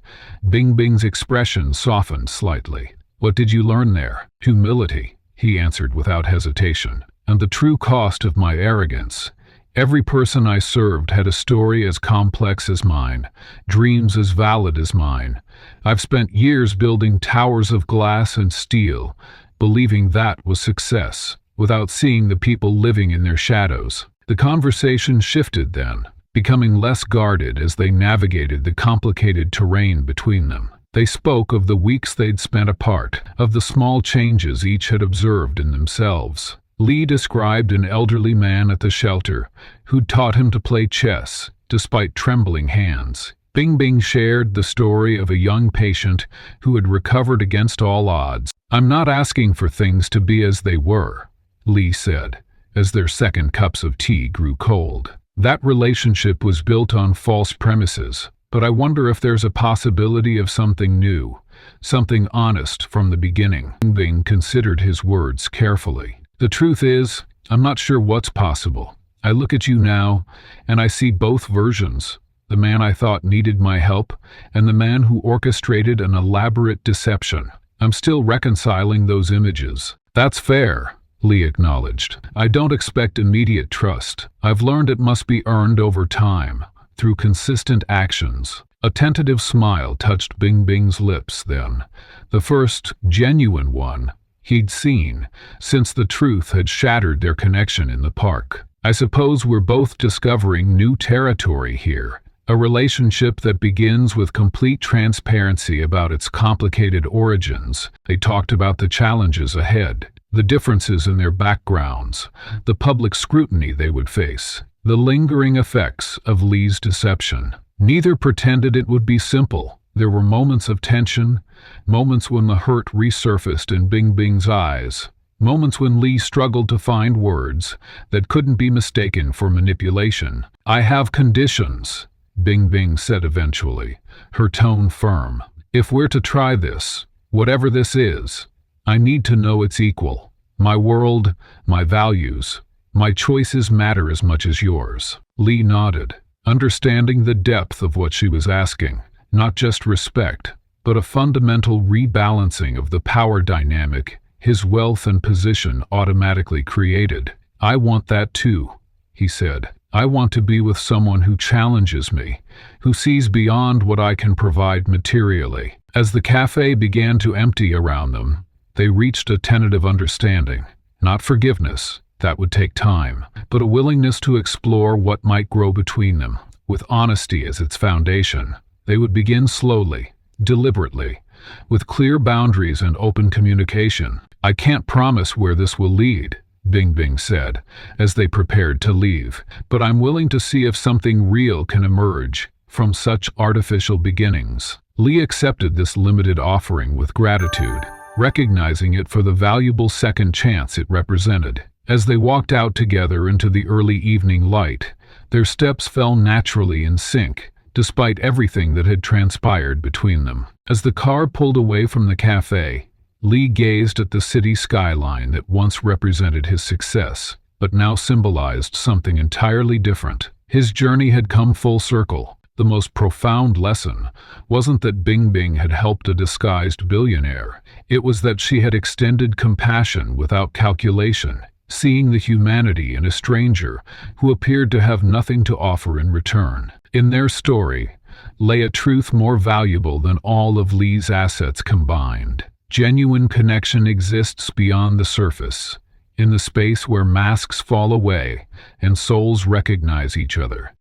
Speaker 1: Bing Bing's expression softened slightly. What did you learn there? Humility, he answered without hesitation. And the true cost of my arrogance. Every person I served had a story as complex as mine, dreams as valid as mine. I've spent years building towers of glass and steel, believing that was success, without seeing the people living in their shadows. The conversation shifted then, becoming less guarded as they navigated the complicated terrain between them. They spoke of the weeks they'd spent apart, of the small changes each had observed in themselves. Lee described an elderly man at the shelter who'd taught him to play chess, despite trembling hands. Bing Bing shared the story of a young patient who had recovered against all odds. I'm not asking for things to be as they were, Lee said, as their second cups of tea grew cold. That relationship was built on false premises, but I wonder if there's a possibility of something new, something honest from the beginning. Bing Bing considered his words carefully. The truth is, I'm not sure what's possible. I look at you now, and I see both versions. The man I thought needed my help, and the man who orchestrated an elaborate deception. I'm still reconciling those images. That's fair, Lee acknowledged. I don't expect immediate trust. I've learned it must be earned over time, through consistent actions. A tentative smile touched Bing Bing's lips then, the first genuine one he'd seen since the truth had shattered their connection in the park. I suppose we're both discovering new territory here, a relationship that begins with complete transparency about its complicated origins. They talked about the challenges ahead, the differences in their backgrounds, the public scrutiny they would face, the lingering effects of Lee's deception. Neither pretended it would be simple. There were moments of tension, moments when the hurt resurfaced in Bing Bing's eyes, moments when Lee struggled to find words that couldn't be mistaken for manipulation. I have conditions, Bing Bing said eventually, her tone firm. If we're to try this, whatever this is, I need to know it's equal. My world, my values, my choices matter as much as yours. Lee nodded, understanding the depth of what she was asking. Not just respect, but a fundamental rebalancing of the power dynamic his wealth and position automatically created. I want that too, he said. I want to be with someone who challenges me, who sees beyond what I can provide materially. As the cafe began to empty around them, they reached a tentative understanding. Not forgiveness, that would take time, but a willingness to explore what might grow between them, with honesty as its foundation. They would begin slowly, deliberately, with clear boundaries and open communication. I can't promise where this will lead, Bing Bing said, as they prepared to leave, but I'm willing to see if something real can emerge from such artificial beginnings. Lee accepted this limited offering with gratitude, recognizing it for the valuable second chance it represented. As they walked out together into the early evening light, their steps fell naturally in sync, despite everything that had transpired between them. As the car pulled away from the cafe, Lee gazed at the city skyline that once represented his success, but now symbolized something entirely different. His journey had come full circle. The most profound lesson wasn't that Bing Bing had helped a disguised billionaire. It was that she had extended compassion without calculation, seeing the humanity in a stranger who appeared to have nothing to offer in return. In their story lay a truth more valuable than all of Lee's assets combined. Genuine connection exists beyond the surface, in the space where masks fall away and souls recognize each other.